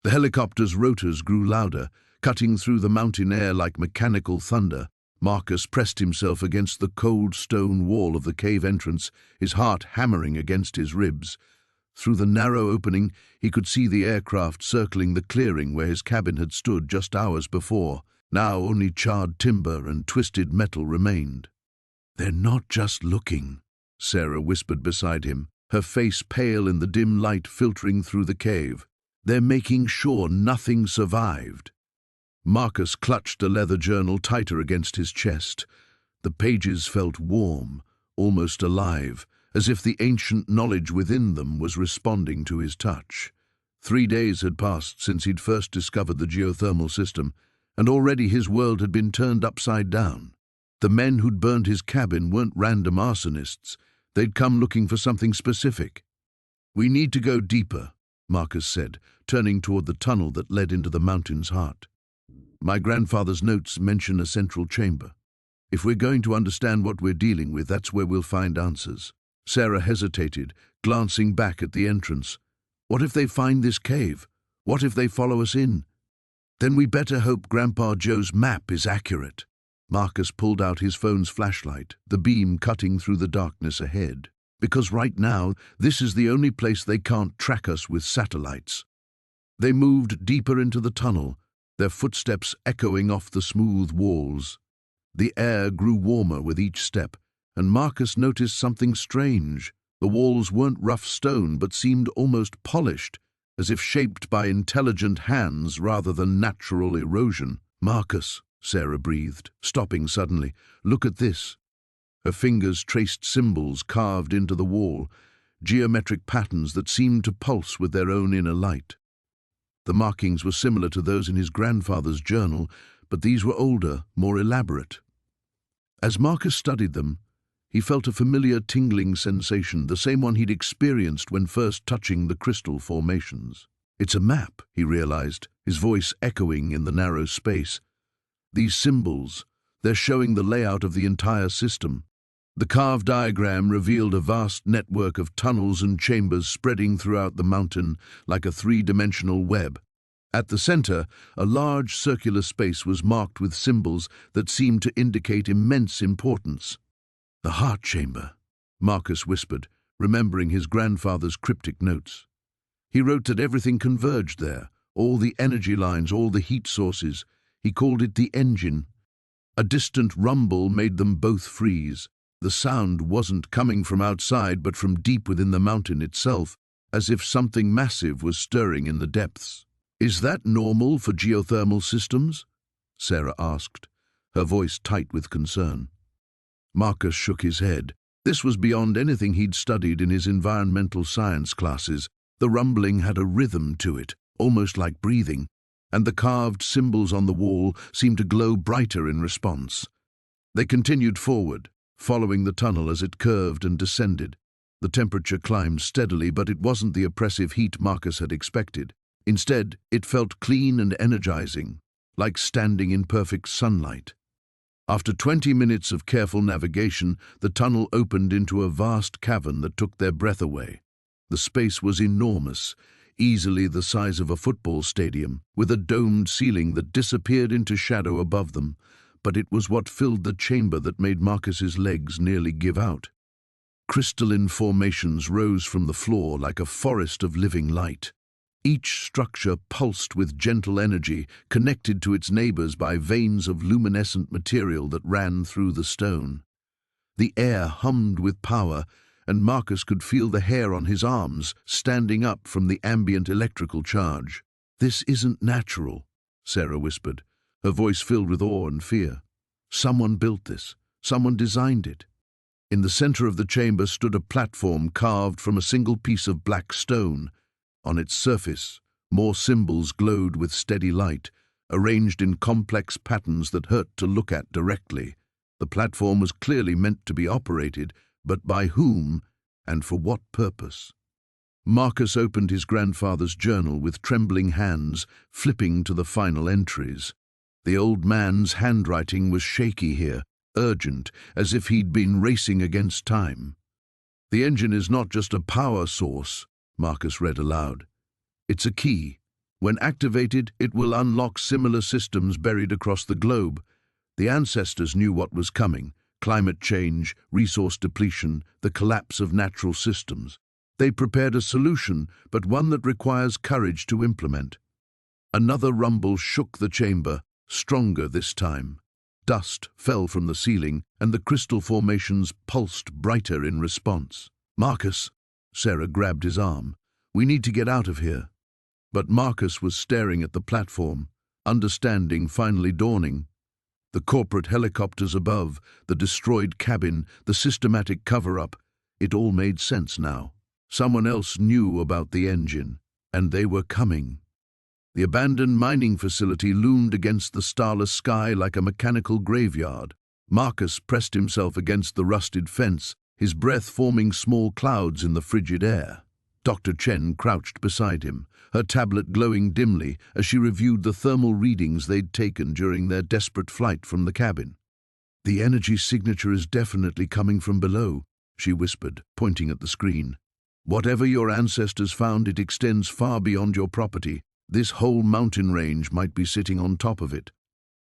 The helicopter's rotors grew louder, cutting through the mountain air like mechanical thunder. Marcus pressed himself against the cold stone wall of the cave entrance, his heart hammering against his ribs. Through the narrow opening, he could see the aircraft circling the clearing where his cabin had stood just hours before. Now only charred timber and twisted metal remained. "They're not just looking," Sarah whispered beside him, her face pale in the dim light filtering through the cave. "They're making sure nothing survived." Marcus clutched the leather journal tighter against his chest. The pages felt warm, almost alive, as if the ancient knowledge within them was responding to his touch. 3 days had passed since he'd first discovered the geothermal system, and already his world had been turned upside down. The men who'd burned his cabin weren't random arsonists. They'd come looking for something specific. "We need to go deeper," Marcus said, turning toward the tunnel that led into the mountain's heart. "My grandfather's notes mention a central chamber. If we're going to understand what we're dealing with, that's where we'll find answers." Sarah hesitated, glancing back at the entrance. "What if they find this cave? What if they follow us in?" "Then we better hope Grandpa Joe's map is accurate." Marcus pulled out his phone's flashlight, the beam cutting through the darkness ahead. "Because right now, this is the only place they can't track us with satellites." They moved deeper into the tunnel, their footsteps echoing off the smooth walls. The air grew warmer with each step, and Marcus noticed something strange. The walls weren't rough stone, but seemed almost polished, as if shaped by intelligent hands rather than natural erosion. "Marcus," Sarah breathed, stopping suddenly, "look at this." Her fingers traced symbols carved into the wall, geometric patterns that seemed to pulse with their own inner light. The markings were similar to those in his grandfather's journal, but these were older, more elaborate. As Marcus studied them, he felt a familiar tingling sensation, the same one he'd experienced when first touching the crystal formations. "It's a map," he realized, his voice echoing in the narrow space. "These symbols, they're showing the layout of the entire system." The carved diagram revealed a vast network of tunnels and chambers spreading throughout the mountain like a three-dimensional web. At the center, a large circular space was marked with symbols that seemed to indicate immense importance. "The heart chamber," Marcus whispered, remembering his grandfather's cryptic notes. He wrote that everything converged there, all the energy lines, all the heat sources. He called it the engine. A distant rumble made them both freeze. The sound wasn't coming from outside, but from deep within the mountain itself, as if something massive was stirring in the depths. "Is that normal for geothermal systems?" Sarah asked, her voice tight with concern. Marcus shook his head. This was beyond anything he'd studied in his environmental science classes. The rumbling had a rhythm to it, almost like breathing, and the carved symbols on the wall seemed to glow brighter in response. They continued forward, following the tunnel as it curved and descended. The temperature climbed steadily, but it wasn't the oppressive heat Marcus had expected. Instead, it felt clean and energizing, like standing in perfect sunlight. After 20 minutes of careful navigation, the tunnel opened into a vast cavern that took their breath away. The space was enormous, easily the size of a football stadium, with a domed ceiling that disappeared into shadow above them. But it was what filled the chamber that made Marcus's legs nearly give out. Crystalline formations rose from the floor like a forest of living light. Each structure pulsed with gentle energy, connected to its neighbors by veins of luminescent material that ran through the stone. The air hummed with power, and Marcus could feel the hair on his arms standing up from the ambient electrical charge. "This isn't natural," Sarah whispered, her voice filled with awe and fear. "Someone built this. Someone designed it." In the center of the chamber stood a platform carved from a single piece of black stone. On its surface, more symbols glowed with steady light, arranged in complex patterns that hurt to look at directly. The platform was clearly meant to be operated, but by whom and for what purpose? Marcus opened his grandfather's journal with trembling hands, flipping to the final entries. The old man's handwriting was shaky here, urgent, as if he'd been racing against time. "The engine is not just a power source," Marcus read aloud. "It's a key. When activated, it will unlock similar systems buried across the globe. The ancestors knew what was coming: climate change, resource depletion, the collapse of natural systems. They prepared a solution, but one that requires courage to implement." Another rumble shook the chamber, stronger this time. Dust fell from the ceiling, and the crystal formations pulsed brighter in response. "Marcus," Sarah grabbed his arm, "we need to get out of here." But Marcus was staring at the platform, understanding finally dawning. The corporate helicopters above, the destroyed cabin, the systematic cover-up, it all made sense now. Someone else knew about the engine, and they were coming. The abandoned mining facility loomed against the starless sky like a mechanical graveyard. Marcus pressed himself against the rusted fence, his breath forming small clouds in the frigid air. Dr. Chen crouched beside him, her tablet glowing dimly as she reviewed the thermal readings they'd taken during their desperate flight from the cabin. "The energy signature is definitely coming from below," she whispered, pointing at the screen. "Whatever your ancestors found, it extends far beyond your property. This whole mountain range might be sitting on top of it."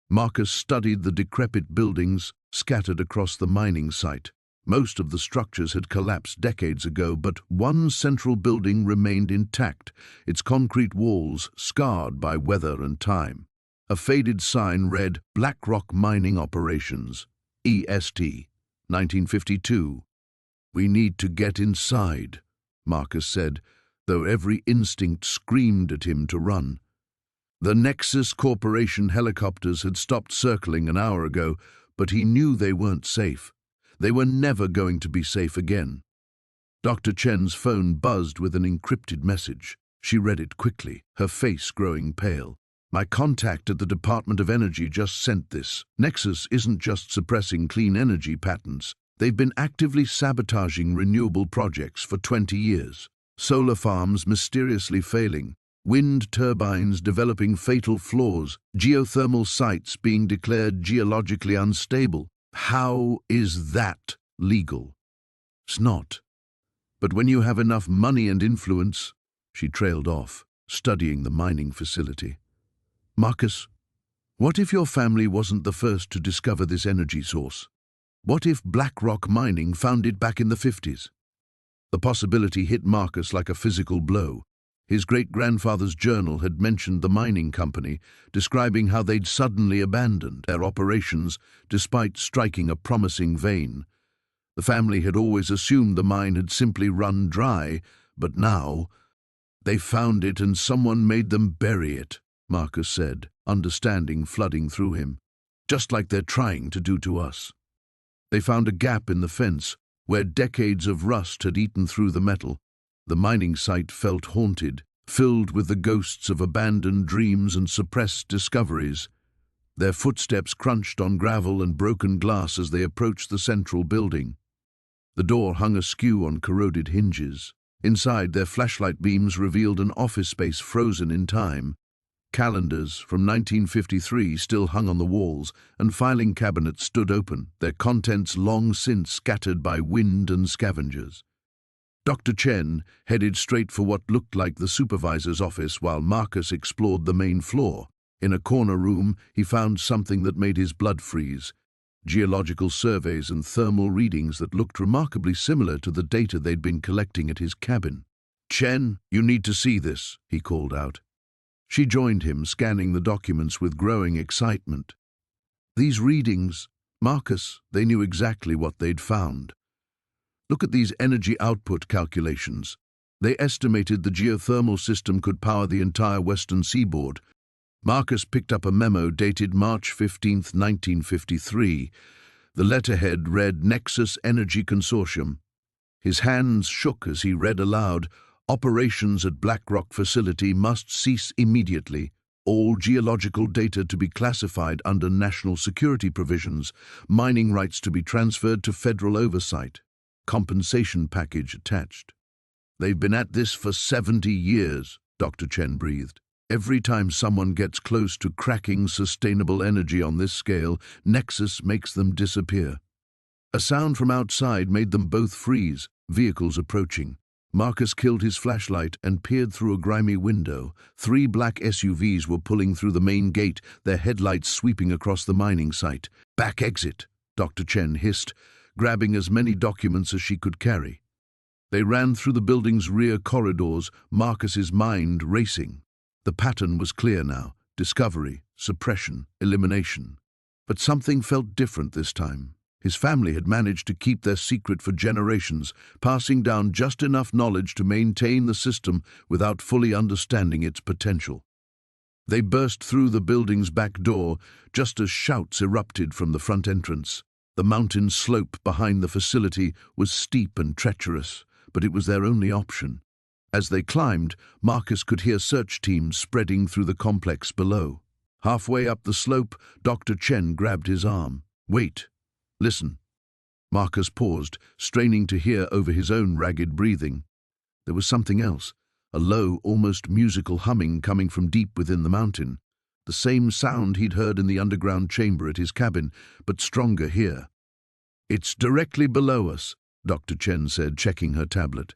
Marcus studied the decrepit buildings scattered across the mining site. Most of the structures had collapsed decades ago, but one central building remained intact, its concrete walls scarred by weather and time. A faded sign read, "Blackrock Mining Operations, EST, 1952. "We need to get inside," Marcus said, though every instinct screamed at him to run. The Nexus Corporation helicopters had stopped circling an hour ago, but he knew they weren't safe. They were never going to be safe again. Dr. Chen's phone buzzed with an encrypted message. She read it quickly, her face growing pale. "My contact at the Department of Energy just sent this. Nexus isn't just suppressing clean energy patents. They've been actively sabotaging renewable projects for 20 years. Solar farms mysteriously failing, wind turbines developing fatal flaws, geothermal sites being declared geologically unstable. How is that legal?" "It's not. But when you have enough money and influence..." She trailed off, studying the mining facility. "Marcus, what if your family wasn't the first to discover this energy source? What if BlackRock Mining found it back in the 50s? The possibility hit Marcus like a physical blow. His great-grandfather's journal had mentioned the mining company, describing how they'd suddenly abandoned their operations despite striking a promising vein. The family had always assumed the mine had simply run dry, but now they found it and someone made them bury it, Marcus said, understanding flooding through him. "Just like they're trying to do to us." They found a gap in the fence where decades of rust had eaten through the metal. The mining site felt haunted, filled with the ghosts of abandoned dreams and suppressed discoveries. Their footsteps crunched on gravel and broken glass as they approached the central building. The door hung askew on corroded hinges. Inside, their flashlight beams revealed an office space frozen in time. Calendars from 1953 still hung on the walls, and filing cabinets stood open, their contents long since scattered by wind and scavengers. Dr. Chen headed straight for what looked like the supervisor's office while Marcus explored the main floor. In a corner room, he found something that made his blood freeze: geological surveys and thermal readings that looked remarkably similar to the data they'd been collecting at his cabin. "Chen, you need to see this," he called out. She joined him, scanning the documents with growing excitement. These readings, Marcus, they knew exactly what they'd found. Look at these energy output calculations. They estimated the geothermal system could power the entire western seaboard. Marcus picked up a memo dated March 15, 1953. The letterhead read Nexus Energy Consortium. His hands shook as he read aloud, "Operations at BlackRock facility must cease immediately. All geological data to be classified under national security provisions. Mining rights to be transferred to federal oversight. Compensation package attached." "They've been at this for 70 years, Dr. Chen breathed. "Every time someone gets close to cracking sustainable energy on this scale, Nexus makes them disappear." A sound from outside made them both freeze, vehicles approaching. Marcus killed his flashlight and peered through a grimy window. 3 black SUVs were pulling through the main gate, their headlights sweeping across the mining site. "Back exit," Dr. Chen hissed, grabbing as many documents as she could carry. They ran through the building's rear corridors, Marcus's mind racing. The pattern was clear now: discovery, suppression, elimination. But something felt different this time. His family had managed to keep their secret for generations, passing down just enough knowledge to maintain the system without fully understanding its potential. They burst through the building's back door just as shouts erupted from the front entrance. The mountain slope behind the facility was steep and treacherous, but it was their only option. As they climbed, Marcus could hear search teams spreading through the complex below. Halfway up the slope, Dr. Chen grabbed his arm. "Wait. Listen." Marcus paused, straining to hear over his own ragged breathing. There was something else, a low, almost musical humming coming from deep within the mountain. The same sound he'd heard in the underground chamber at his cabin, but stronger here. "It's directly below us," Dr. Chen said, checking her tablet.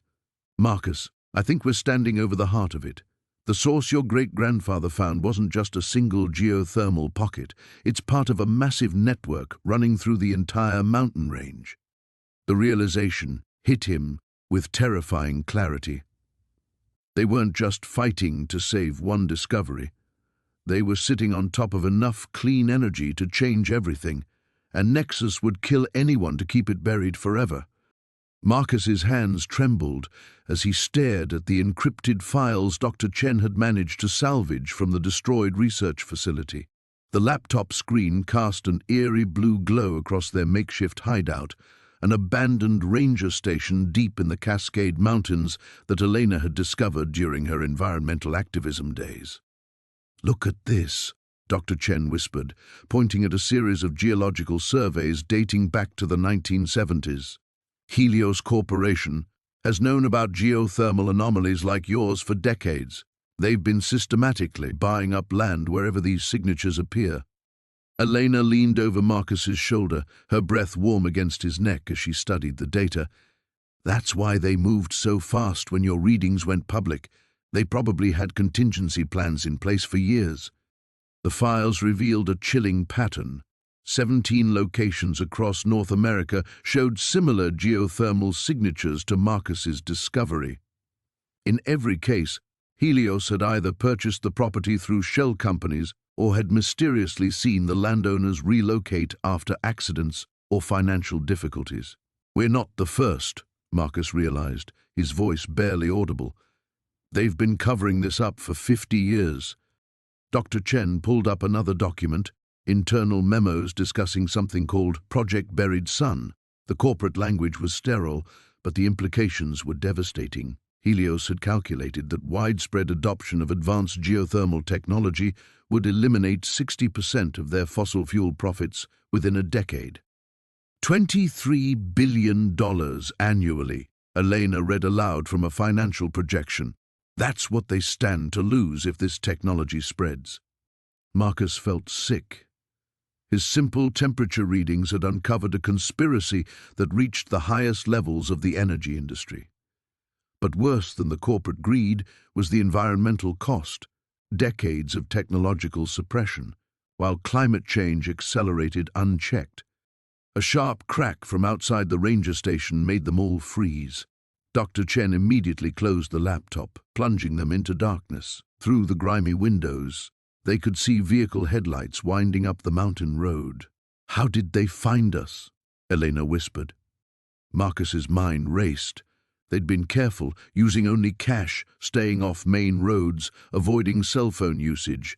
"Marcus, I think we're standing over the heart of it. The source your great-grandfather found wasn't just a single geothermal pocket. It's part of a massive network running through the entire mountain range." The realization hit him with terrifying clarity. They weren't just fighting to save one discovery. They were sitting on top of enough clean energy to change everything, and Nexus would kill anyone to keep it buried forever. Marcus's hands trembled as he stared at the encrypted files Dr. Chen had managed to salvage from the destroyed research facility. The laptop screen cast an eerie blue glow across their makeshift hideout, an abandoned ranger station deep in the Cascade Mountains that Elena had discovered during her environmental activism days. "Look at this," Dr. Chen whispered, pointing at a series of geological surveys dating back to the 1970s. "Helios Corporation has known about geothermal anomalies like yours for decades. They've been systematically buying up land wherever these signatures appear." Elena leaned over Marcus's shoulder, her breath warm against his neck as she studied the data. "That's why they moved so fast when your readings went public. They probably had contingency plans in place for years." The files revealed a chilling pattern. 17 locations across North America showed similar geothermal signatures to Marcus's discovery. In every case, Helios had either purchased the property through shell companies or had mysteriously seen the landowners relocate after accidents or financial difficulties. "We're not the first," Marcus realized, his voice barely audible. "They've been covering this up for 50 years. Dr. Chen pulled up another document, internal memos discussing something called Project Buried Sun. The corporate language was sterile, but the implications were devastating. Helios had calculated that widespread adoption of advanced geothermal technology would eliminate 60% of their fossil fuel profits within a decade. $23 billion annually, Elena read aloud from a financial projection. That's what they stand to lose if this technology spreads. Marcus felt sick. His simple temperature readings had uncovered a conspiracy that reached the highest levels of the energy industry. But worse than the corporate greed was the environmental cost, decades of technological suppression, while climate change accelerated unchecked. A sharp crack from outside the ranger station made them all freeze. Dr. Chen immediately closed the laptop, plunging them into darkness. Through the grimy windows, they could see vehicle headlights winding up the mountain road. "How did they find us?" Elena whispered. Marcus's mind raced. They'd been careful, using only cash, staying off main roads, avoiding cell phone usage.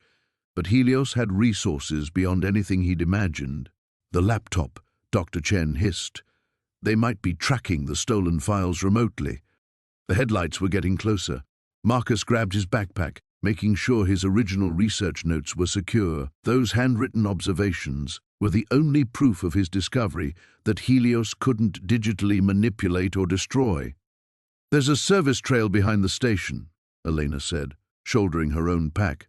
But Helios had resources beyond anything he'd imagined. "The laptop," Dr. Chen hissed. "They might be tracking the stolen files remotely." The headlights were getting closer. Marcus grabbed his backpack, making sure his original research notes were secure. Those handwritten observations were the only proof of his discovery that Helios couldn't digitally manipulate or destroy. "There's a service trail behind the station," Elena said, shouldering her own pack.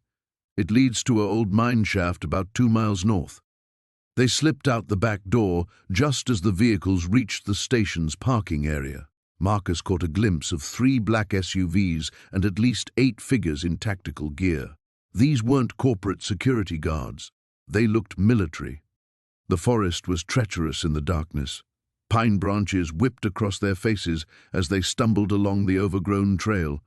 "It leads to an old mine shaft about 2 miles north." They slipped out the back door just as the vehicles reached the station's parking area. Marcus caught a glimpse of 3 black SUVs and at least 8 figures in tactical gear. These weren't corporate security guards. They looked military. The forest was treacherous in the darkness. Pine branches whipped across their faces as they stumbled along the overgrown trail.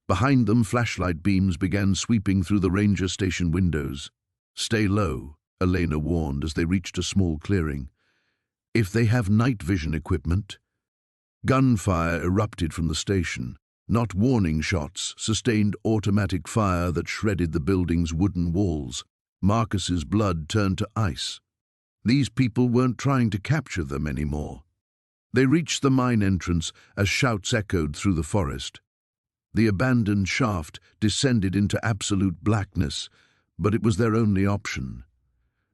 Behind them, flashlight beams began sweeping through the ranger station windows. "Stay low," Elena warned as they reached a small clearing. "If they have night vision equipment—" Gunfire erupted from the station. Not warning shots, sustained automatic fire that shredded the building's wooden walls. Marcus's blood turned to ice. These people weren't trying to capture them anymore. They reached the mine entrance as shouts echoed through the forest. The abandoned shaft descended into absolute blackness, but it was their only option.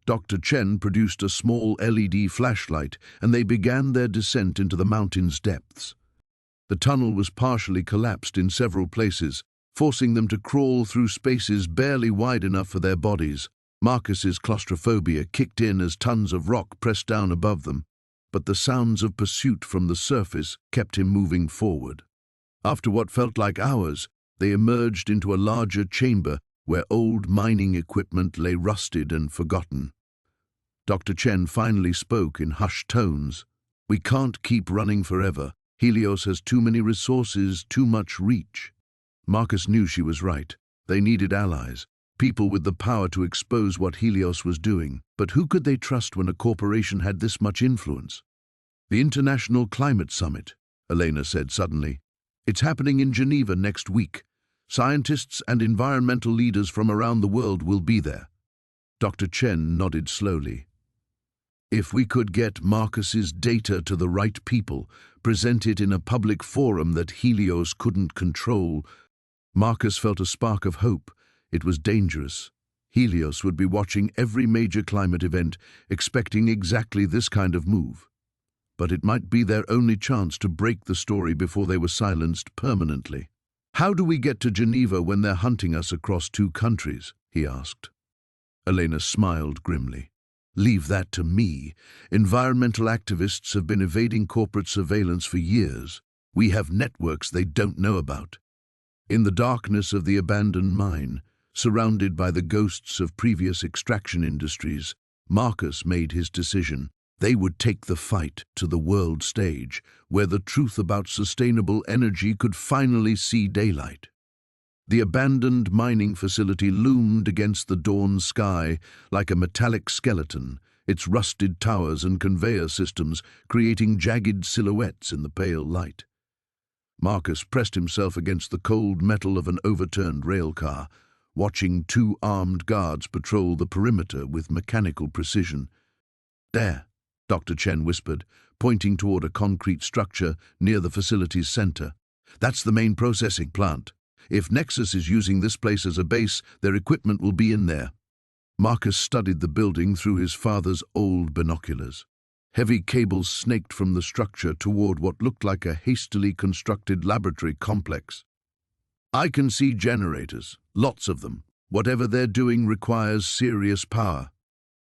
Dr. Chen produced a small LED flashlight, and they began their descent into the mountain's depths. The tunnel was partially collapsed in several places, forcing them to crawl through spaces barely wide enough for their bodies. Marcus's claustrophobia kicked in as tons of rock pressed down above them, but the sounds of pursuit from the surface kept him moving forward. After what felt like hours, they emerged into a larger chamber where old mining equipment lay rusted and forgotten. Dr. Chen finally spoke in hushed tones. "We can't keep running forever. Helios has too many resources, too much reach." Marcus knew she was right. They needed allies, people with the power to expose what Helios was doing. But who could they trust when a corporation had this much influence? "The International Climate Summit," Elena said suddenly. "It's happening in Geneva next week. Scientists and environmental leaders from around the world will be there." Dr. Chen nodded slowly. "If we could get Marcus's data to the right people, present it in a public forum that Helios couldn't control." Marcus felt a spark of hope. It was dangerous. Helios would be watching every major climate event, expecting exactly this kind of move. But it might be their only chance to break the story before they were silenced permanently. "How do we get to Geneva when they're hunting us across 2 countries?" he asked. Elena smiled grimly. "Leave that to me. Environmental activists have been evading corporate surveillance for years. We have networks they don't know about." In the darkness of the abandoned mine, surrounded by the ghosts of previous extraction industries, Marcus made his decision. They would take the fight to the world stage, where the truth about sustainable energy could finally see daylight. The abandoned mining facility loomed against the dawn sky like a metallic skeleton, its rusted towers and conveyor systems creating jagged silhouettes in the pale light. Marcus pressed himself against the cold metal of an overturned rail car, watching 2 armed guards patrol the perimeter with mechanical precision. "There," Dr. Chen whispered, pointing toward a concrete structure near the facility's center. "That's the main processing plant. If Nexus is using this place as a base, their equipment will be in there." Marcus studied the building through his father's old binoculars. Heavy cables snaked from the structure toward what looked like a hastily constructed laboratory complex. "I can see generators, lots of them. Whatever they're doing requires serious power."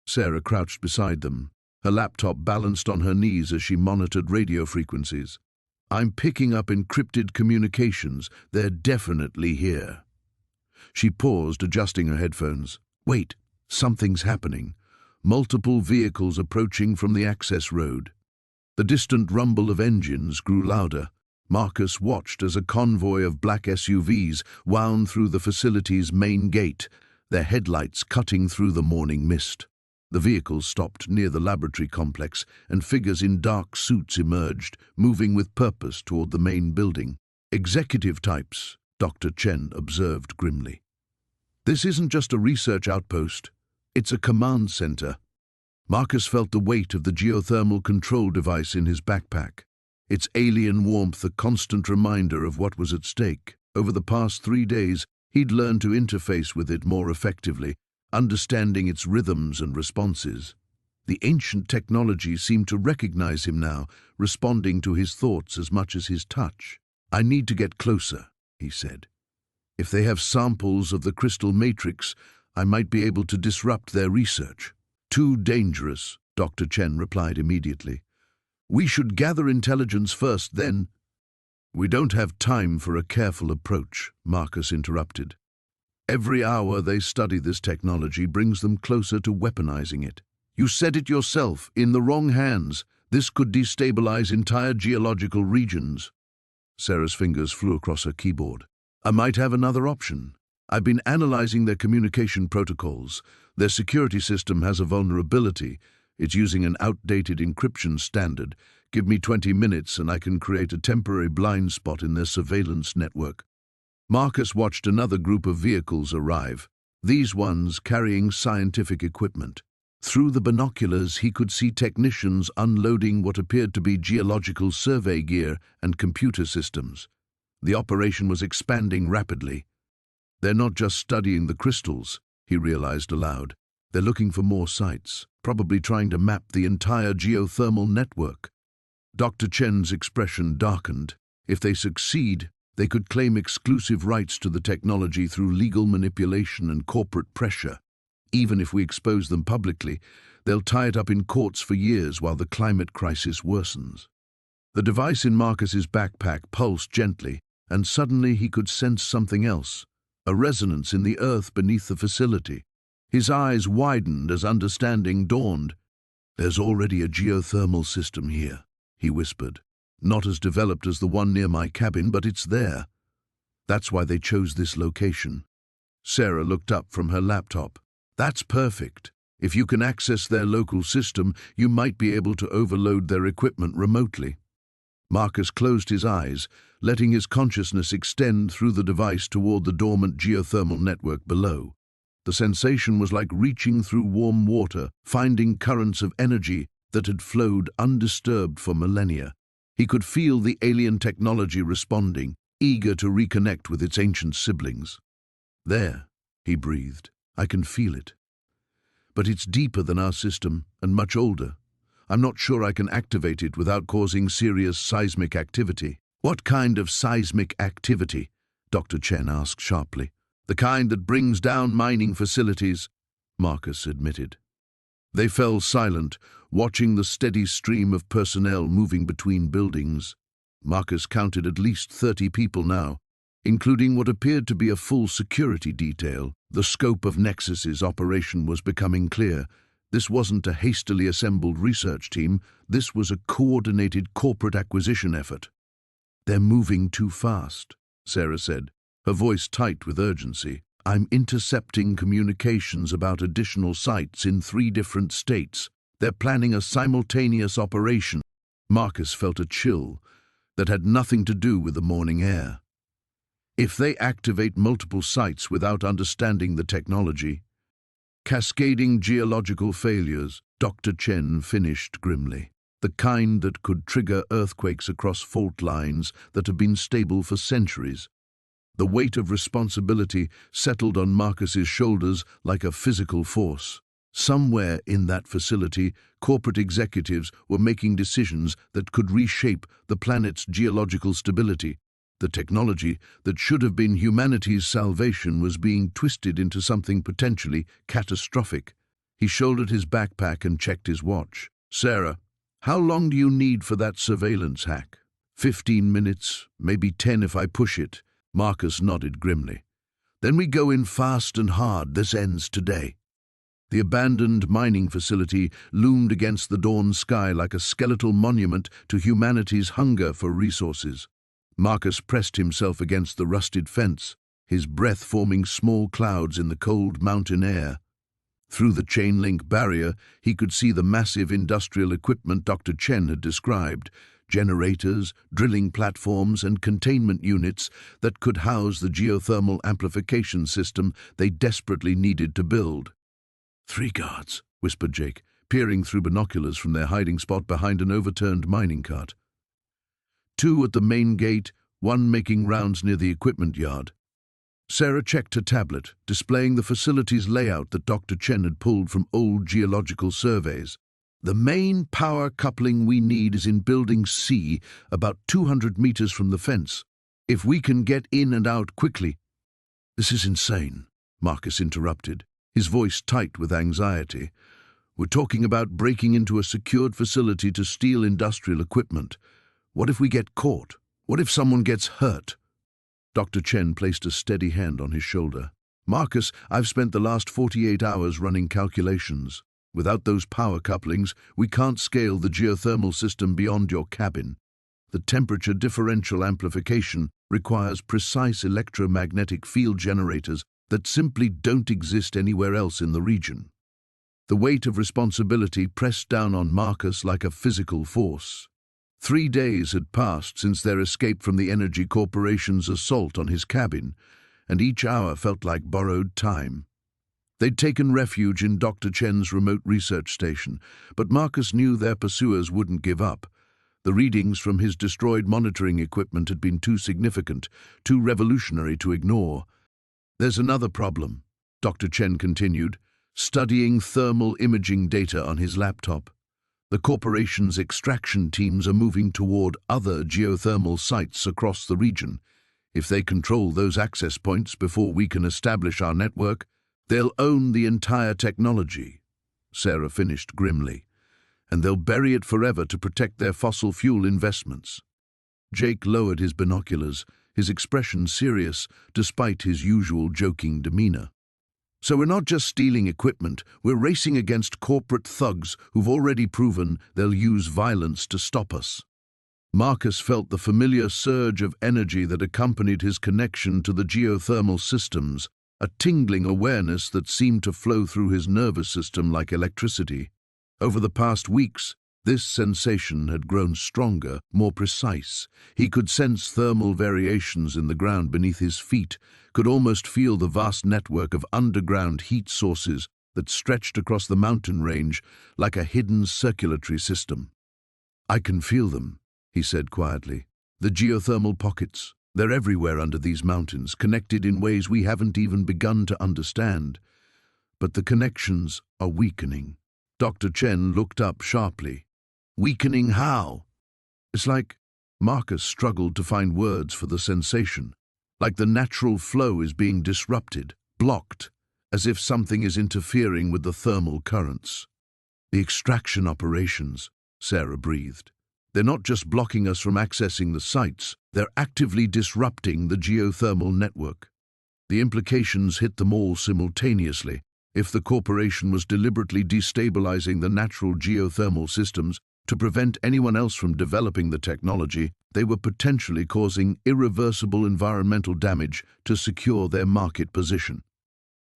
Sarah crouched beside them, her laptop balanced on her knees as she monitored radio frequencies. "I'm picking up encrypted communications. They're definitely here." She paused, adjusting her headphones. "Wait, something's happening. Multiple vehicles approaching from the access road." The distant rumble of engines grew louder. Marcus watched as a convoy of black SUVs wound through the facility's main gate, their headlights cutting through the morning mist. The vehicles stopped near the laboratory complex, and figures in dark suits emerged, moving with purpose toward the main building. Executive types, Dr. Chen observed grimly. This isn't just a research outpost, it's a command center. Marcus felt the weight of the geothermal control device in his backpack, its alien warmth a constant reminder of what was at stake. Over the past 3 days, he'd learned to interface with it more effectively, understanding its rhythms and responses. The ancient technology seemed to recognize him now, responding to his thoughts as much as his touch. "I need to get closer," he said. "If they have samples of the crystal matrix, I might be able to disrupt their research." "Too dangerous," Dr. Chen replied immediately. "We should gather intelligence first, then—" "We don't have time for a careful approach," Marcus interrupted. "Every hour they study this technology brings them closer to weaponizing it. You said it yourself, in the wrong hands, this could destabilize entire geological regions." Sarah's fingers flew across her keyboard. "I might have another option. I've been analyzing their communication protocols. Their security system has a vulnerability. It's using an outdated encryption standard. Give me 20 minutes and I can create a temporary blind spot in their surveillance network." Marcus watched another group of vehicles arrive, these ones carrying scientific equipment. Through the binoculars, he could see technicians unloading what appeared to be geological survey gear and computer systems. The operation was expanding rapidly. "They're not just studying the crystals," he realized aloud. "They're looking for more sites, probably trying to map the entire geothermal network." Dr. Chen's expression darkened. If they succeed, they could claim exclusive rights to the technology through legal manipulation and corporate pressure. Even if we expose them publicly, they'll tie it up in courts for years while the climate crisis worsens. The device in Marcus's backpack pulsed gently, and suddenly he could sense something else, a resonance in the earth beneath the facility. His eyes widened as understanding dawned. "There's already a geothermal system here," he whispered. "Not as developed as the one near my cabin, but it's there. That's why they chose this location." Sarah looked up from her laptop. "That's perfect. If you can access their local system, you might be able to overload their equipment remotely." Marcus closed his eyes, letting his consciousness extend through the device toward the dormant geothermal network below. The sensation was like reaching through warm water, finding currents of energy that had flowed undisturbed for millennia. He could feel the alien technology responding, eager to reconnect with its ancient siblings. "There," he breathed. "I can feel it. But it's deeper than our system and much older. I'm not sure I can activate it without causing serious seismic activity." "What kind of seismic activity?" Dr. Chen asked sharply. "The kind that brings down mining facilities," Marcus admitted. They fell silent, watching the steady stream of personnel moving between buildings. Marcus counted at least 30 people now, including what appeared to be a full security detail. The scope of Nexus's operation was becoming clear. This wasn't a hastily assembled research team, this was a coordinated corporate acquisition effort. "They're moving too fast," Sarah said, her voice tight with urgency. "I'm intercepting communications about additional sites in 3 different states. They're planning a simultaneous operation." Marcus felt a chill that had nothing to do with the morning air. If they activate multiple sites without understanding the technology, cascading geological failures, Dr. Chen finished grimly. The kind that could trigger earthquakes across fault lines that have been stable for centuries. The weight of responsibility settled on Marcus's shoulders like a physical force. Somewhere in that facility, corporate executives were making decisions that could reshape the planet's geological stability. The technology that should have been humanity's salvation was being twisted into something potentially catastrophic. He shouldered his backpack and checked his watch. "Sarah, how long do you need for that surveillance hack?" 15 minutes, maybe 10 if I push it," Marcus nodded grimly. "Then we go in fast and hard. This ends today." The abandoned mining facility loomed against the dawn sky like a skeletal monument to humanity's hunger for resources. Marcus pressed himself against the rusted fence, his breath forming small clouds in the cold mountain air. Through the chain-link barrier, he could see the massive industrial equipment Dr. Chen had described, generators, drilling platforms, and containment units that could house the geothermal amplification system they desperately needed to build. "3 guards," whispered Jake, peering through binoculars from their hiding spot behind an overturned mining cart. 2 at the main gate, 1 making rounds near the equipment yard. Sarah checked her tablet, displaying the facility's layout that Dr. Chen had pulled from old geological surveys. "The main power coupling we need is in Building C, about 200 meters from the fence. If we can get in and out quickly—" "This is insane," Marcus interrupted, his voice tight with anxiety. "We're talking about breaking into a secured facility to steal industrial equipment. What if we get caught? What if someone gets hurt?" Dr. Chen placed a steady hand on his shoulder. "Marcus, I've spent the last 48 hours running calculations. Without those power couplings, we can't scale the geothermal system beyond your cabin. The temperature differential amplification requires precise electromagnetic field generators that simply don't exist anywhere else in the region." The weight of responsibility pressed down on Marcus like a physical force. 3 days had passed since their escape from the Energy Corporation's assault on his cabin, and each hour felt like borrowed time. They'd taken refuge in Dr. Chen's remote research station, but Marcus knew their pursuers wouldn't give up. The readings from his destroyed monitoring equipment had been too significant, too revolutionary to ignore. "There's another problem," Dr. Chen continued, studying thermal imaging data on his laptop. "The corporation's extraction teams are moving toward other geothermal sites across the region. If they control those access points before we can establish our network, they'll own the entire technology," Sarah finished grimly, "and they'll bury it forever to protect their fossil fuel investments." Jake lowered his binoculars, his expression serious despite his usual joking demeanor. "So we're not just stealing equipment, we're racing against corporate thugs who've already proven they'll use violence to stop us." Marcus felt the familiar surge of energy that accompanied his connection to the geothermal systems, a tingling awareness that seemed to flow through his nervous system like electricity. Over the past weeks, this sensation had grown stronger, more precise. He could sense thermal variations in the ground beneath his feet, could almost feel the vast network of underground heat sources that stretched across the mountain range like a hidden circulatory system. "I can feel them," he said quietly. "The geothermal pockets. They're everywhere under these mountains, connected in ways we haven't even begun to understand. But the connections are weakening." Dr. Chen looked up sharply. "Weakening how?" "It's like—" Marcus struggled to find words for the sensation. "Like the natural flow is being disrupted, blocked, as if something is interfering with the thermal currents." "The extraction operations," Sarah breathed. "They're not just blocking us from accessing the sites, they're actively disrupting the geothermal network." The implications hit them all simultaneously. If the corporation was deliberately destabilizing the natural geothermal systems to prevent anyone else from developing the technology, they were potentially causing irreversible environmental damage to secure their market position.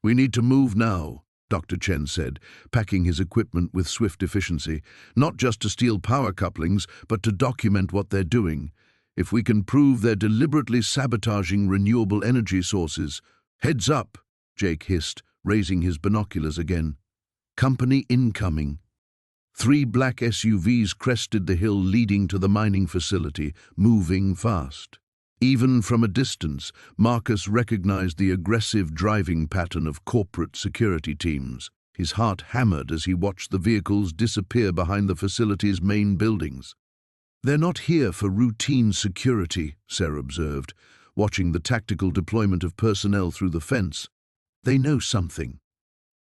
"We need to move now," Dr. Chen said, packing his equipment with swift efficiency, "not just to steal power couplings, but to document what they're doing. If we can prove they're deliberately sabotaging renewable energy sources—" "Heads up," Jake hissed, raising his binoculars again. "Company incoming." 3 black SUVs crested the hill leading to the mining facility, moving fast. Even from a distance, Marcus recognized the aggressive driving pattern of corporate security teams. His heart hammered as he watched the vehicles disappear behind the facility's main buildings. "They're not here for routine security," Sarah observed, watching the tactical deployment of personnel through the fence. "They know something."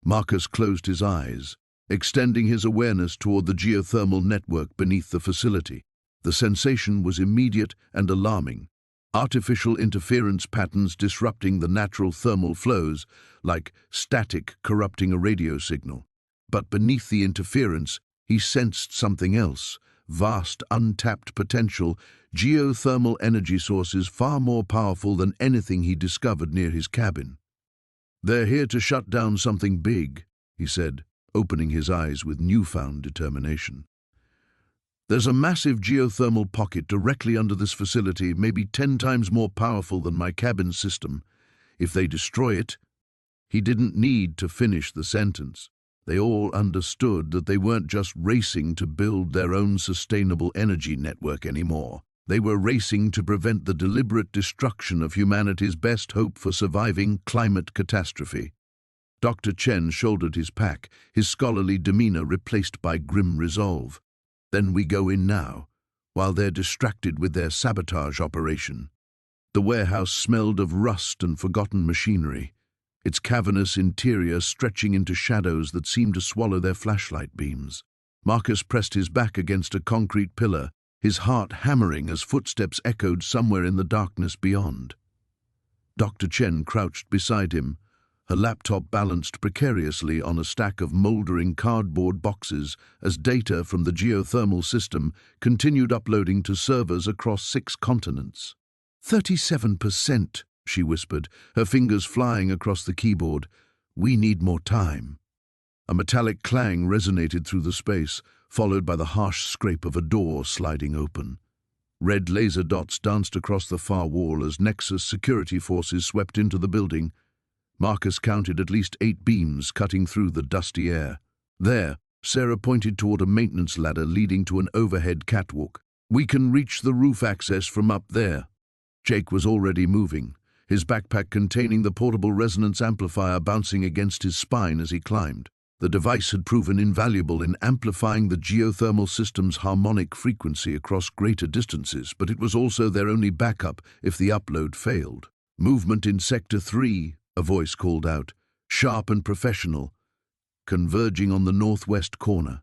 Marcus closed his eyes, extending his awareness toward the geothermal network beneath the facility. The sensation was immediate and alarming. Artificial interference patterns disrupting the natural thermal flows, like static corrupting a radio signal. But beneath the interference, he sensed something else, vast, untapped potential, geothermal energy sources far more powerful than anything he discovered near his cabin. "They're here to shut down something big," he said, opening his eyes with newfound determination. "There's a massive geothermal pocket directly under this facility, maybe 10 times more powerful than my cabin system. If they destroy it—" He didn't need to finish the sentence. They all understood that they weren't just racing to build their own sustainable energy network anymore. They were racing to prevent the deliberate destruction of humanity's best hope for surviving climate catastrophe. Dr. Chen shouldered his pack, his scholarly demeanor replaced by grim resolve. "Then we go in now, while they're distracted with their sabotage operation." The warehouse smelled of rust and forgotten machinery, its cavernous interior stretching into shadows that seemed to swallow their flashlight beams. Marcus pressed his back against a concrete pillar, his heart hammering as footsteps echoed somewhere in the darkness beyond. Dr. Chen crouched beside him, her laptop balanced precariously on a stack of moldering cardboard boxes as data from the geothermal system continued uploading to servers across 6 continents. 37%, she whispered, her fingers flying across the keyboard. "We need more time." A metallic clang resonated through the space, followed by the harsh scrape of a door sliding open. Red laser dots danced across the far wall as Nexus security forces swept into the building. Marcus counted at least 8 beams cutting through the dusty air. There, Sarah pointed toward a maintenance ladder leading to an overhead catwalk. "We can reach the roof access from up there." Jake was already moving, his backpack containing the portable resonance amplifier bouncing against his spine as he climbed. The device had proven invaluable in amplifying the geothermal system's harmonic frequency across greater distances, but it was also their only backup if the upload failed. "Movement in Sector 3, a voice called out, sharp and professional, converging on the northwest corner.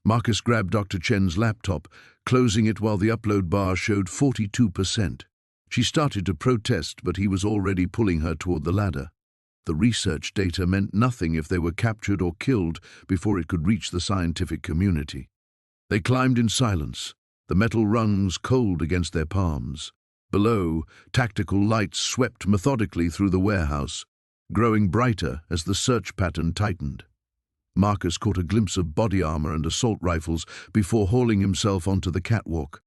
Marcus grabbed Dr. Chen's laptop, closing it while the upload bar showed 42%. She started to protest, but he was already pulling her toward the ladder. The research data meant nothing if they were captured or killed before it could reach the scientific community. They climbed in silence, the metal rungs cold against their palms. Below, tactical lights swept methodically through the warehouse, growing brighter as the search pattern tightened. Marcus caught a glimpse of body armor and assault rifles before hauling himself onto the catwalk.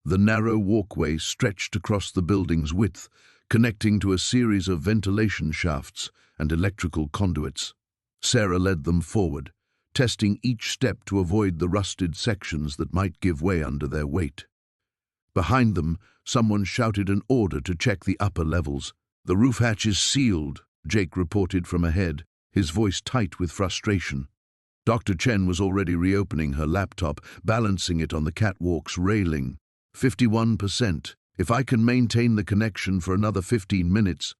The narrow walkway stretched across the building's width, connecting to a series of ventilation shafts and electrical conduits. Sarah led them forward, testing each step to avoid the rusted sections that might give way under their weight. Behind them, someone shouted an order to check the upper levels. "The roof hatch is sealed," Jake reported from ahead, his voice tight with frustration. Dr. Chen was already reopening her laptop, balancing it on the catwalk's railing. 51%. If I can maintain the connection for another 15 minutes.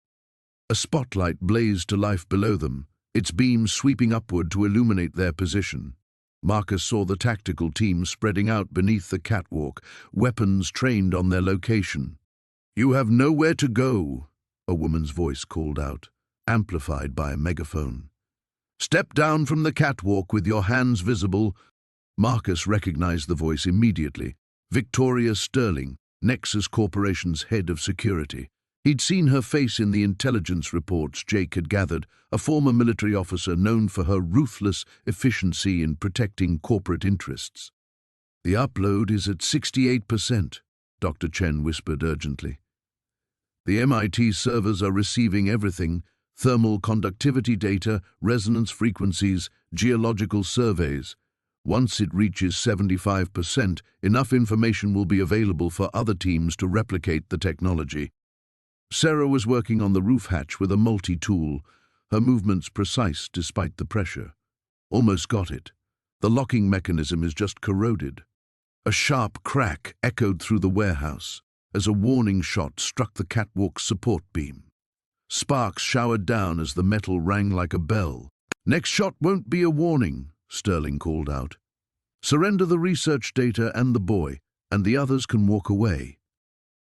A spotlight blazed to life below them, its beams sweeping upward to illuminate their position. Marcus saw the tactical team spreading out beneath the catwalk, weapons trained on their location. "You have nowhere to go," a woman's voice called out, amplified by a megaphone. "Step down from the catwalk with your hands visible." Marcus recognized the voice immediately. Victoria Sterling, Nexus Corporation's head of security. He'd seen her face in the intelligence reports Jake had gathered, a former military officer known for her ruthless efficiency in protecting corporate interests. "The upload is at 68%, Dr. Chen whispered urgently. "The MIT servers are receiving everything: thermal conductivity data, resonance frequencies, geological surveys. Once it reaches 75%, enough information will be available for other teams to replicate the technology." Sarah was working on the roof hatch with a multi-tool, her movements precise despite the pressure. "Almost got it. The locking mechanism is just corroded." A sharp crack echoed through the warehouse as a warning shot struck the catwalk's support beam. Sparks showered down as the metal rang like a bell. "Next shot won't be a warning," Sterling called out. "Surrender the research data and the boy, and the others can walk away."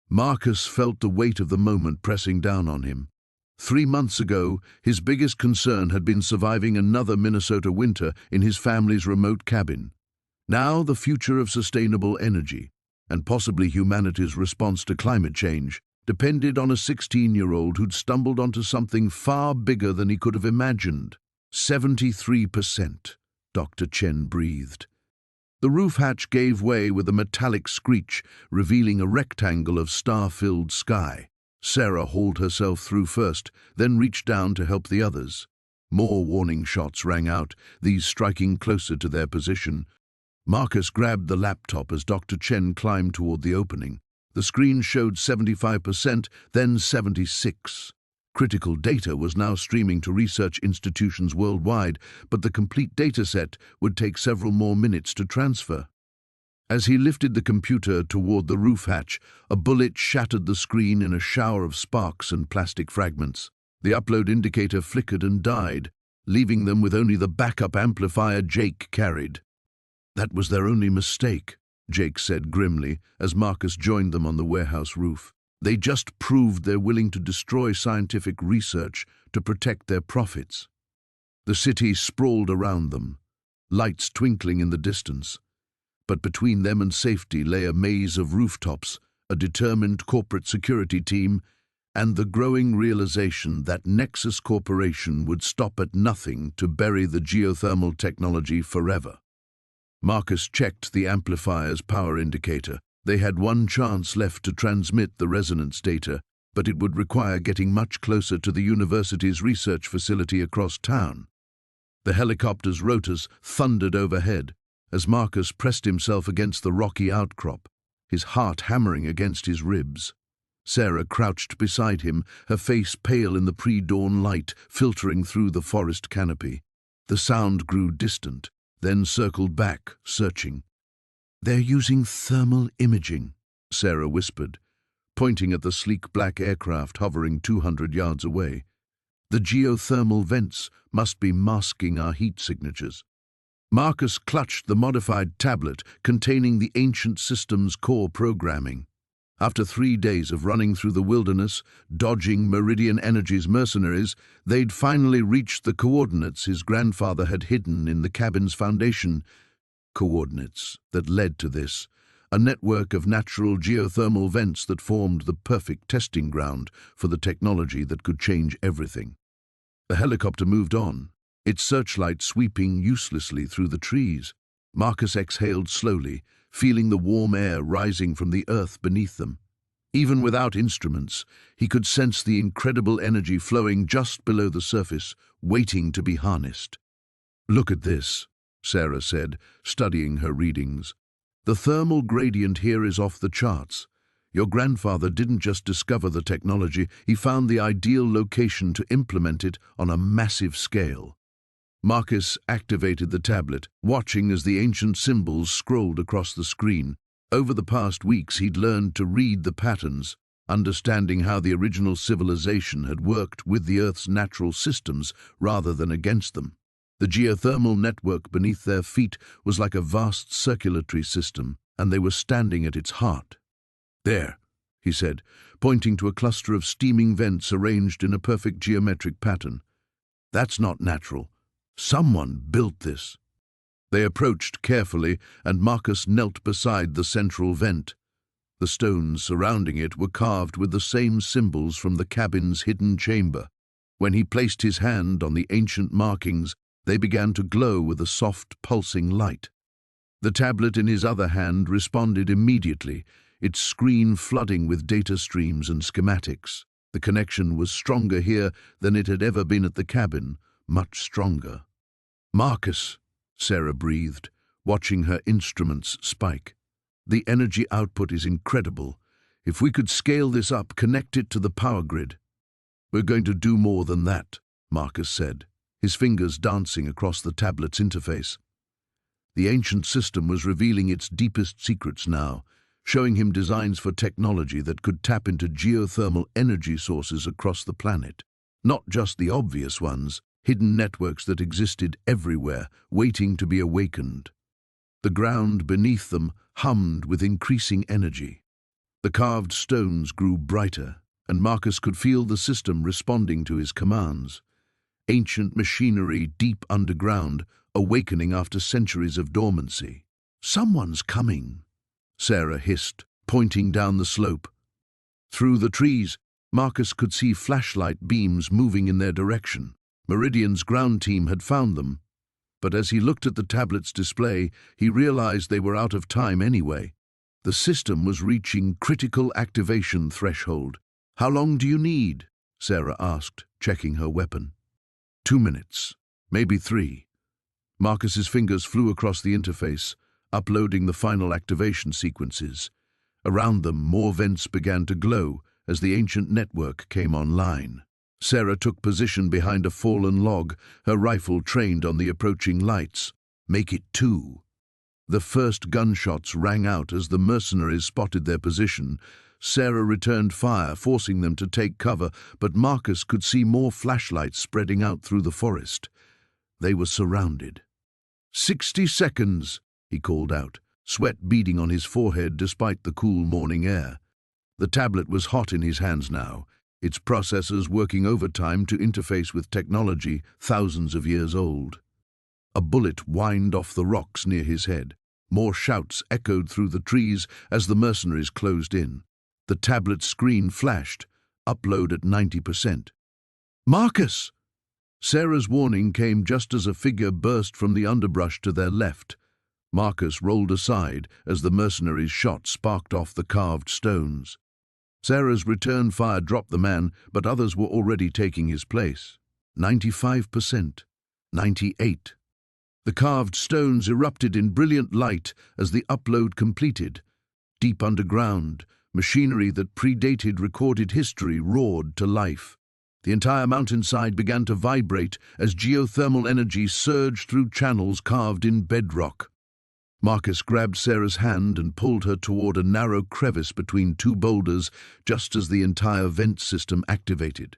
Marcus felt the weight of the moment pressing down on him. 3 months ago, his biggest concern had been surviving another Minnesota winter in his family's remote cabin. Now the future of sustainable energy, and possibly humanity's response to climate change, depended on a 16-year-old who'd stumbled onto something far bigger than he could have imagined. 73%, Dr. Chen breathed. The roof hatch gave way with a metallic screech, revealing a rectangle of star-filled sky. Sarah hauled herself through first, then reached down to help the others. More warning shots rang out, these striking closer to their position. Marcus grabbed the laptop as Dr. Chen climbed toward the opening. The screen showed 75%, then 76%. Critical data was now streaming to research institutions worldwide, but the complete dataset would take several more minutes to transfer. As he lifted the computer toward the roof hatch, a bullet shattered the screen in a shower of sparks and plastic fragments. The upload indicator flickered and died, leaving them with only the backup amplifier Jake carried. "That was their only mistake," Jake said grimly as Marcus joined them on the warehouse roof. "They just proved they're willing to destroy scientific research to protect their profits." The city sprawled around them, lights twinkling in the distance. But between them and safety lay a maze of rooftops, a determined corporate security team, and the growing realization that Nexus Corporation would stop at nothing to bury the geothermal technology forever. Marcus checked the amplifier's power indicator. They had one chance left to transmit the resonance data, but it would require getting much closer to the university's research facility across town. The helicopter's rotors thundered overhead as Marcus pressed himself against the rocky outcrop, his heart hammering against his ribs. Sarah crouched beside him, her face pale in the pre-dawn light filtering through the forest canopy. The sound grew distant, then circled back, searching. "They're using thermal imaging," Sarah whispered, pointing at the sleek black aircraft hovering 200 yards away. "The geothermal vents must be masking our heat signatures." Marcus clutched the modified tablet containing the ancient system's core programming. After 3 days of running through the wilderness, dodging Meridian Energy's mercenaries, they'd finally reached the coordinates his grandfather had hidden in the cabin's foundation. Coordinates that led to this, a network of natural geothermal vents that formed the perfect testing ground for the technology that could change everything. The helicopter moved on, its searchlight sweeping uselessly through the trees. Marcus exhaled slowly, feeling the warm air rising from the earth beneath them. Even without instruments, he could sense the incredible energy flowing just below the surface, waiting to be harnessed. "Look at this," Sarah said, studying her readings. "The thermal gradient here is off the charts. Your grandfather didn't just discover the technology, he found the ideal location to implement it on a massive scale." Marcus activated the tablet, watching as the ancient symbols scrolled across the screen. Over the past weeks, he'd learned to read the patterns, understanding how the original civilization had worked with the Earth's natural systems rather than against them. The geothermal network beneath their feet was like a vast circulatory system, and they were standing at its heart. "There," he said, pointing to a cluster of steaming vents arranged in a perfect geometric pattern. "That's not natural. Someone built this." They approached carefully, and Marcus knelt beside the central vent. The stones surrounding it were carved with the same symbols from the cabin's hidden chamber. When he placed his hand on the ancient markings, they began to glow with a soft, pulsing light. The tablet in his other hand responded immediately, its screen flooding with data streams and schematics. The connection was stronger here than it had ever been at the cabin, much stronger. "Marcus," Sarah breathed, watching her instruments spike. "The energy output is incredible. If we could scale this up, connect it to the power grid." "We're going to do more than that," Marcus said, his fingers dancing across the tablet's interface. The ancient system was revealing its deepest secrets now, showing him designs for technology that could tap into geothermal energy sources across the planet. Not just the obvious ones, hidden networks that existed everywhere, waiting to be awakened. The ground beneath them hummed with increasing energy. The carved stones grew brighter, and Marcus could feel the system responding to his commands. Ancient machinery deep underground, awakening after centuries of dormancy. "Someone's coming," Sarah hissed, pointing down the slope. Through the trees, Marcus could see flashlight beams moving in their direction. Meridian's ground team had found them, but as he looked at the tablet's display, he realized they were out of time anyway. The system was reaching critical activation threshold. "How long do you need?" Sarah asked, checking her weapon. 2 minutes, maybe 3. Marcus's fingers flew across the interface, uploading the final activation sequences. Around them, more vents began to glow as the ancient network came online. Sarah took position behind a fallen log, her rifle trained on the approaching lights. "Make it 2. The first gunshots rang out as the mercenaries spotted their position. Sarah returned fire, forcing them to take cover, but Marcus could see more flashlights spreading out through the forest. They were surrounded. 60 seconds, he called out, sweat beading on his forehead despite the cool morning air. The tablet was hot in his hands now, its processors working overtime to interface with technology thousands of years old. A bullet whined off the rocks near his head. More shouts echoed through the trees as the mercenaries closed in. The tablet's screen flashed, upload at 90%. "Marcus!" Sarah's warning came just as a figure burst from the underbrush to their left. Marcus rolled aside as the mercenaries' shot sparked off the carved stones. Sarah's return fire dropped the man, but others were already taking his place. 95%. 98. The carved stones erupted in brilliant light as the upload completed. Deep underground, machinery that predated recorded history roared to life. The entire mountainside began to vibrate as geothermal energy surged through channels carved in bedrock. Marcus grabbed Sarah's hand and pulled her toward a narrow crevice between two boulders just as the entire vent system activated.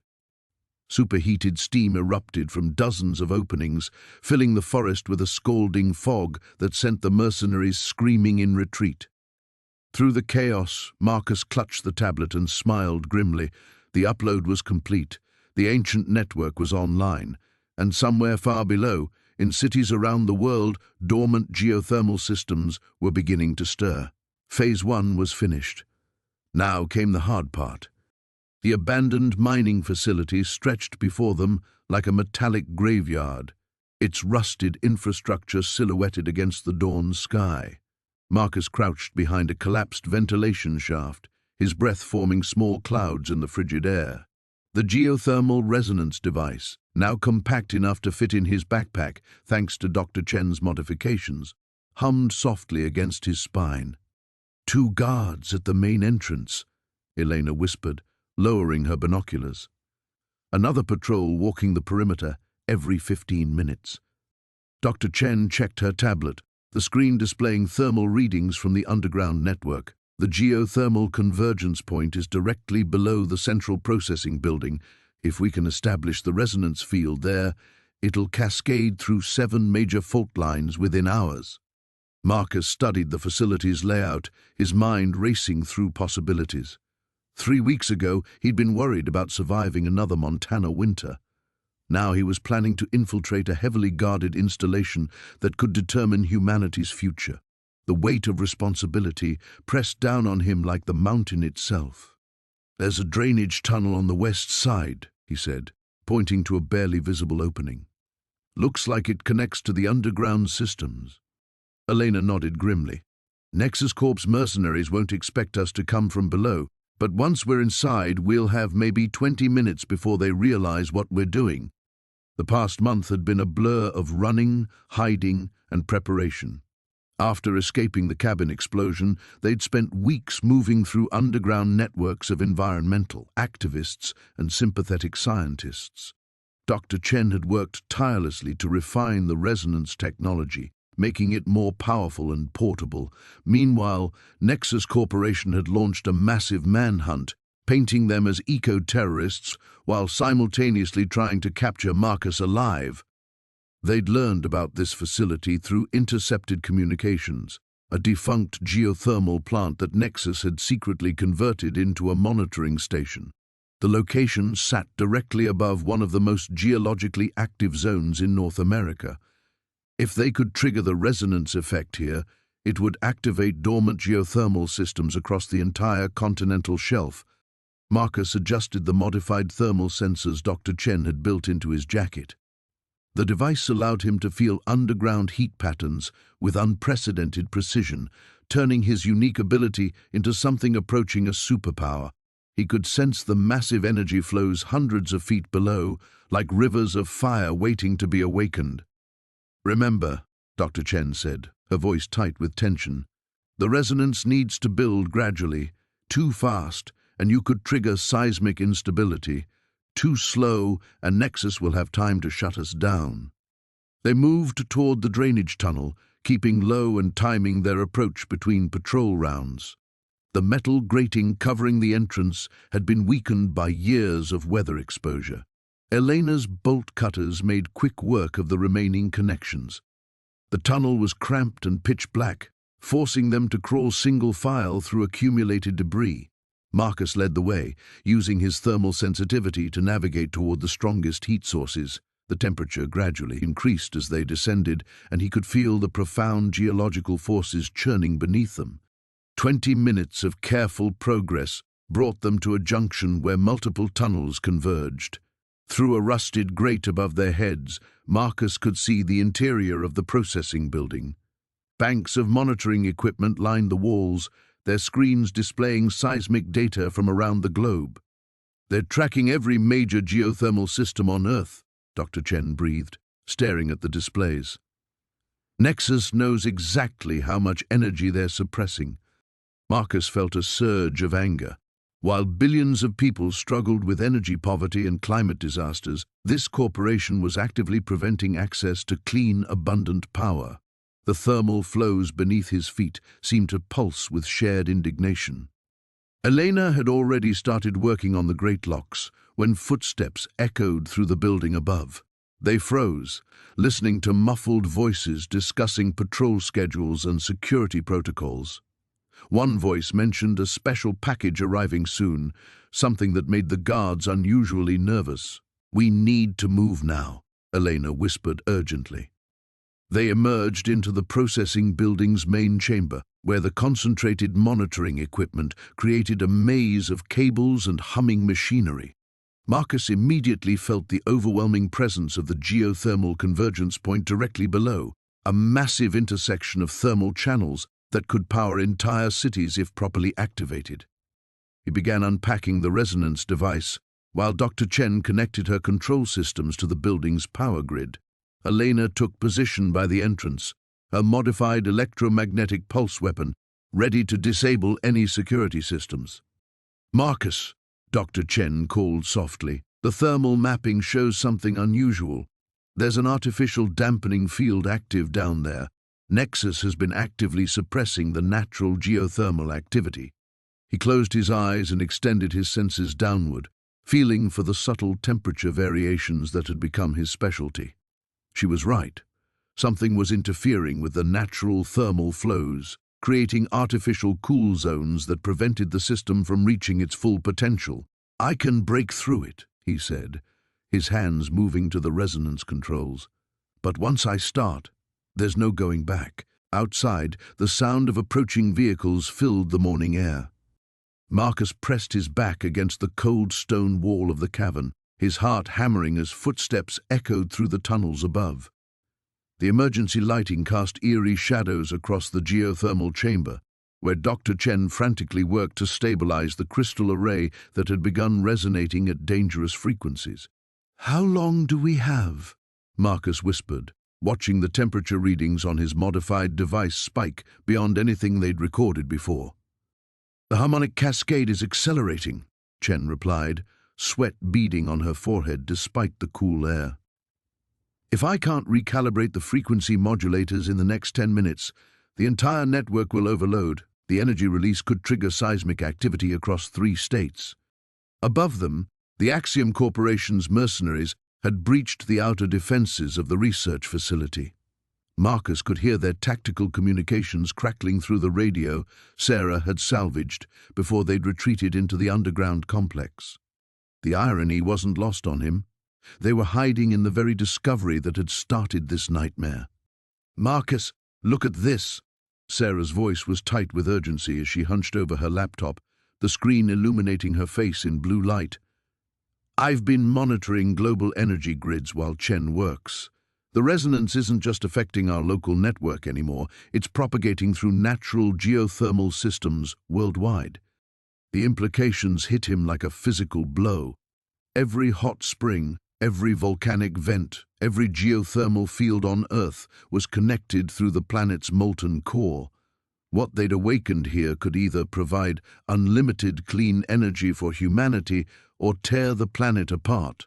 Superheated steam erupted from dozens of openings, filling the forest with a scalding fog that sent the mercenaries screaming in retreat. Through the chaos, Marcus clutched the tablet and smiled grimly. The upload was complete. The ancient network was online, and somewhere far below, in cities around the world, dormant geothermal systems were beginning to stir. Phase 1 was finished. Now came the hard part. The abandoned mining facility stretched before them like a metallic graveyard, its rusted infrastructure silhouetted against the dawn sky. Marcus crouched behind a collapsed ventilation shaft, his breath forming small clouds in the frigid air. The geothermal resonance device, now compact enough to fit in his backpack thanks to Dr. Chen's modifications, hummed softly against his spine. 2 guards at the main entrance, Elena whispered, lowering her binoculars. Another patrol walking the perimeter every 15 minutes. Dr. Chen checked her tablet, the screen displaying thermal readings from the underground network. The geothermal convergence point is directly below the central processing building. If we can establish the resonance field there, it'll cascade through 7 major fault lines within hours. Marcus studied the facility's layout, his mind racing through possibilities. 3 weeks ago, he'd been worried about surviving another Montana winter. Now he was planning to infiltrate a heavily guarded installation that could determine humanity's future. The weight of responsibility pressed down on him like the mountain itself. "There's a drainage tunnel on the west side," he said, pointing to a barely visible opening. "Looks like it connects to the underground systems." Elena nodded grimly. "Nexus Corp's mercenaries won't expect us to come from below, but once we're inside, we'll have maybe 20 minutes before they realize what we're doing." The past month had been a blur of running, hiding, and preparation. After escaping the cabin explosion, they'd spent weeks moving through underground networks of environmental activists and sympathetic scientists. Dr. Chen had worked tirelessly to refine the resonance technology, making it more powerful and portable. Meanwhile, Nexus Corporation had launched a massive manhunt, painting them as eco-terrorists while simultaneously trying to capture Marcus alive. They'd learned about this facility through intercepted communications, a defunct geothermal plant that Nexus had secretly converted into a monitoring station. The location sat directly above one of the most geologically active zones in North America. If they could trigger the resonance effect here, It would activate dormant geothermal systems across the entire continental shelf. Marcus adjusted the modified thermal sensors Dr. Chen had built into his jacket. The device allowed him to feel underground heat patterns with unprecedented precision, turning his unique ability into something approaching a superpower. He could sense the massive energy flows hundreds of feet below, like rivers of fire waiting to be awakened. "Remember," Dr. Chen said, her voice tight with tension, "the resonance needs to build gradually. Too fast, and you could trigger seismic instability. Too slow, and Nexus will have time to shut us down." They moved toward the drainage tunnel, keeping low and timing their approach between patrol rounds. The metal grating covering the entrance had been weakened by years of weather exposure. Elena's bolt cutters made quick work of the remaining connections. The tunnel was cramped and pitch black, forcing them to crawl single file through accumulated debris. Marcus led the way, using his thermal sensitivity to navigate toward the strongest heat sources. The temperature gradually increased as they descended, and he could feel the profound geological forces churning beneath them. 20 minutes of careful progress brought them to a junction where multiple tunnels converged. Through a rusted grate above their heads, Marcus could see the interior of the processing building. Banks of monitoring equipment lined the walls, their screens displaying seismic data from around the globe. "They're tracking every major geothermal system on Earth," Dr. Chen breathed, staring at the displays. "Nexus knows exactly how much energy they're suppressing." Marcus felt a surge of anger. While billions of people struggled with energy poverty and climate disasters, this corporation was actively preventing access to clean, abundant power. The thermal flows beneath his feet seemed to pulse with shared indignation. Elena had already started working on the great locks when footsteps echoed through the building above. They froze, listening to muffled voices discussing patrol schedules and security protocols. One voice mentioned a special package arriving soon, something that made the guards unusually nervous. "We need to move now," Elena whispered urgently. They emerged into the processing building's main chamber, where the concentrated monitoring equipment created a maze of cables and humming machinery. Marcus immediately felt the overwhelming presence of the geothermal convergence point directly below, a massive intersection of thermal channels that could power entire cities if properly activated. He began unpacking the resonance device, while Dr. Chen connected her control systems to the building's power grid. Elena took position by the entrance, her modified electromagnetic pulse weapon ready to disable any security systems. "Marcus," Dr. Chen called softly, "the thermal mapping shows something unusual. There's an artificial dampening field active down there. Nexus has been actively suppressing the natural geothermal activity." He closed his eyes and extended his senses downward, feeling for the subtle temperature variations that had become his specialty. She was right. Something was interfering with the natural thermal flows, creating artificial cool zones that prevented the system from reaching its full potential. "I can break through it," he said, his hands moving to the resonance controls. "But once I start, there's no going back." Outside, the sound of approaching vehicles filled the morning air. Marcus pressed his back against the cold stone wall of the cavern, his heart hammering as footsteps echoed through the tunnels above. The emergency lighting cast eerie shadows across the geothermal chamber, where Dr. Chen frantically worked to stabilize the crystal array that had begun resonating at dangerous frequencies. "How long do we have?" Marcus whispered, watching the temperature readings on his modified device spike beyond anything they'd recorded before. "The harmonic cascade is accelerating," Chen replied, sweat beading on her forehead despite the cool air. "If I can't recalibrate the frequency modulators in the next 10 minutes, the entire network will overload. The energy release could trigger seismic activity across 3 states." Above them, the Axiom Corporation's mercenaries had breached the outer defenses of the research facility. Marcus could hear their tactical communications crackling through the radio Sarah had salvaged before they'd retreated into the underground complex. The irony wasn't lost on him. They were hiding in the very discovery that had started this nightmare. "Marcus, look at this." Sarah's voice was tight with urgency as she hunched over her laptop, the screen illuminating her face in blue light. "I've been monitoring global energy grids while Chen works. The resonance isn't just affecting our local network anymore, it's propagating through natural geothermal systems worldwide. The implications hit him like a physical blow. Every hot spring, every volcanic vent, every geothermal field on Earth was connected through the planet's molten core. What they'd awakened here could either provide unlimited clean energy for humanity or tear the planet apart."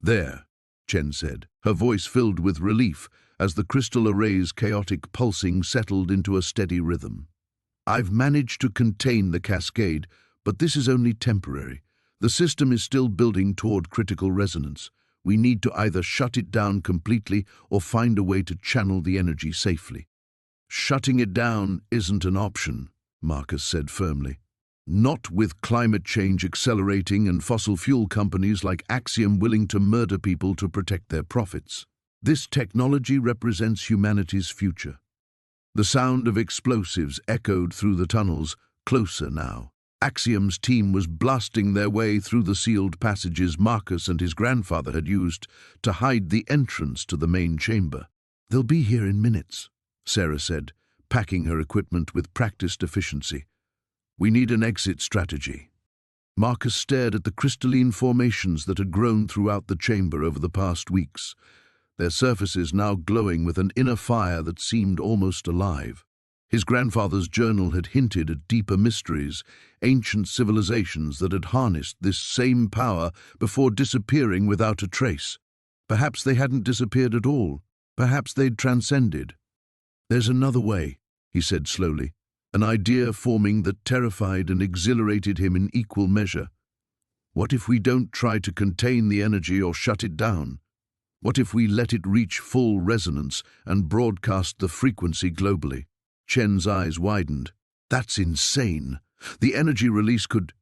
"There," Chen said, her voice filled with relief as the crystal array's chaotic pulsing settled into a steady rhythm. "I've managed to contain the cascade, but this is only temporary. The system is still building toward critical resonance. We need to either shut it down completely or find a way to channel the energy safely." "Shutting it down isn't an option," Marcus said firmly. "Not with climate change accelerating and fossil fuel companies like Axiom willing to murder people to protect their profits. This technology represents humanity's future." The sound of explosives echoed through the tunnels, closer now. Axiom's team was blasting their way through the sealed passages Marcus and his grandfather had used to hide the entrance to the main chamber. "They'll be here in minutes," Sarah said, packing her equipment with practiced efficiency. "We need an exit strategy." Marcus stared at the crystalline formations that had grown throughout the chamber over the past weeks, their surfaces now glowing with an inner fire that seemed almost alive. His grandfather's journal had hinted at deeper mysteries, ancient civilizations that had harnessed this same power before disappearing without a trace. Perhaps they hadn't disappeared at all. Perhaps they'd transcended. "There's another way," he said slowly, an idea forming that terrified and exhilarated him in equal measure. "What if we don't try to contain the energy or shut it down? What if we let it reach full resonance and broadcast the frequency globally?" Chen's eyes widened. "That's insane. The energy release could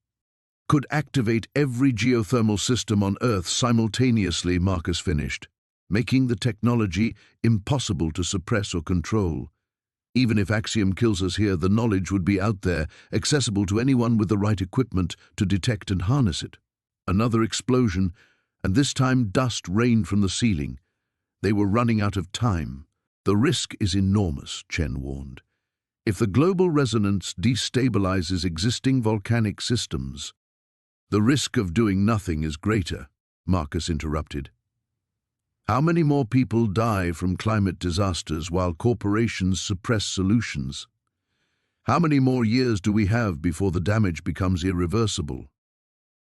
activate every geothermal system on Earth simultaneously," Marcus finished, "making the technology impossible to suppress or control. Even if Axiom kills us here, the knowledge would be out there, accessible to anyone with the right equipment to detect and harness it." Another explosion, and this time dust rained from the ceiling. They were running out of time. "The risk is enormous," Chen warned. "If the global resonance destabilizes existing volcanic systems, the risk of doing nothing is greater," Marcus interrupted. "How many more people die from climate disasters while corporations suppress solutions? How many more years do we have before the damage becomes irreversible?"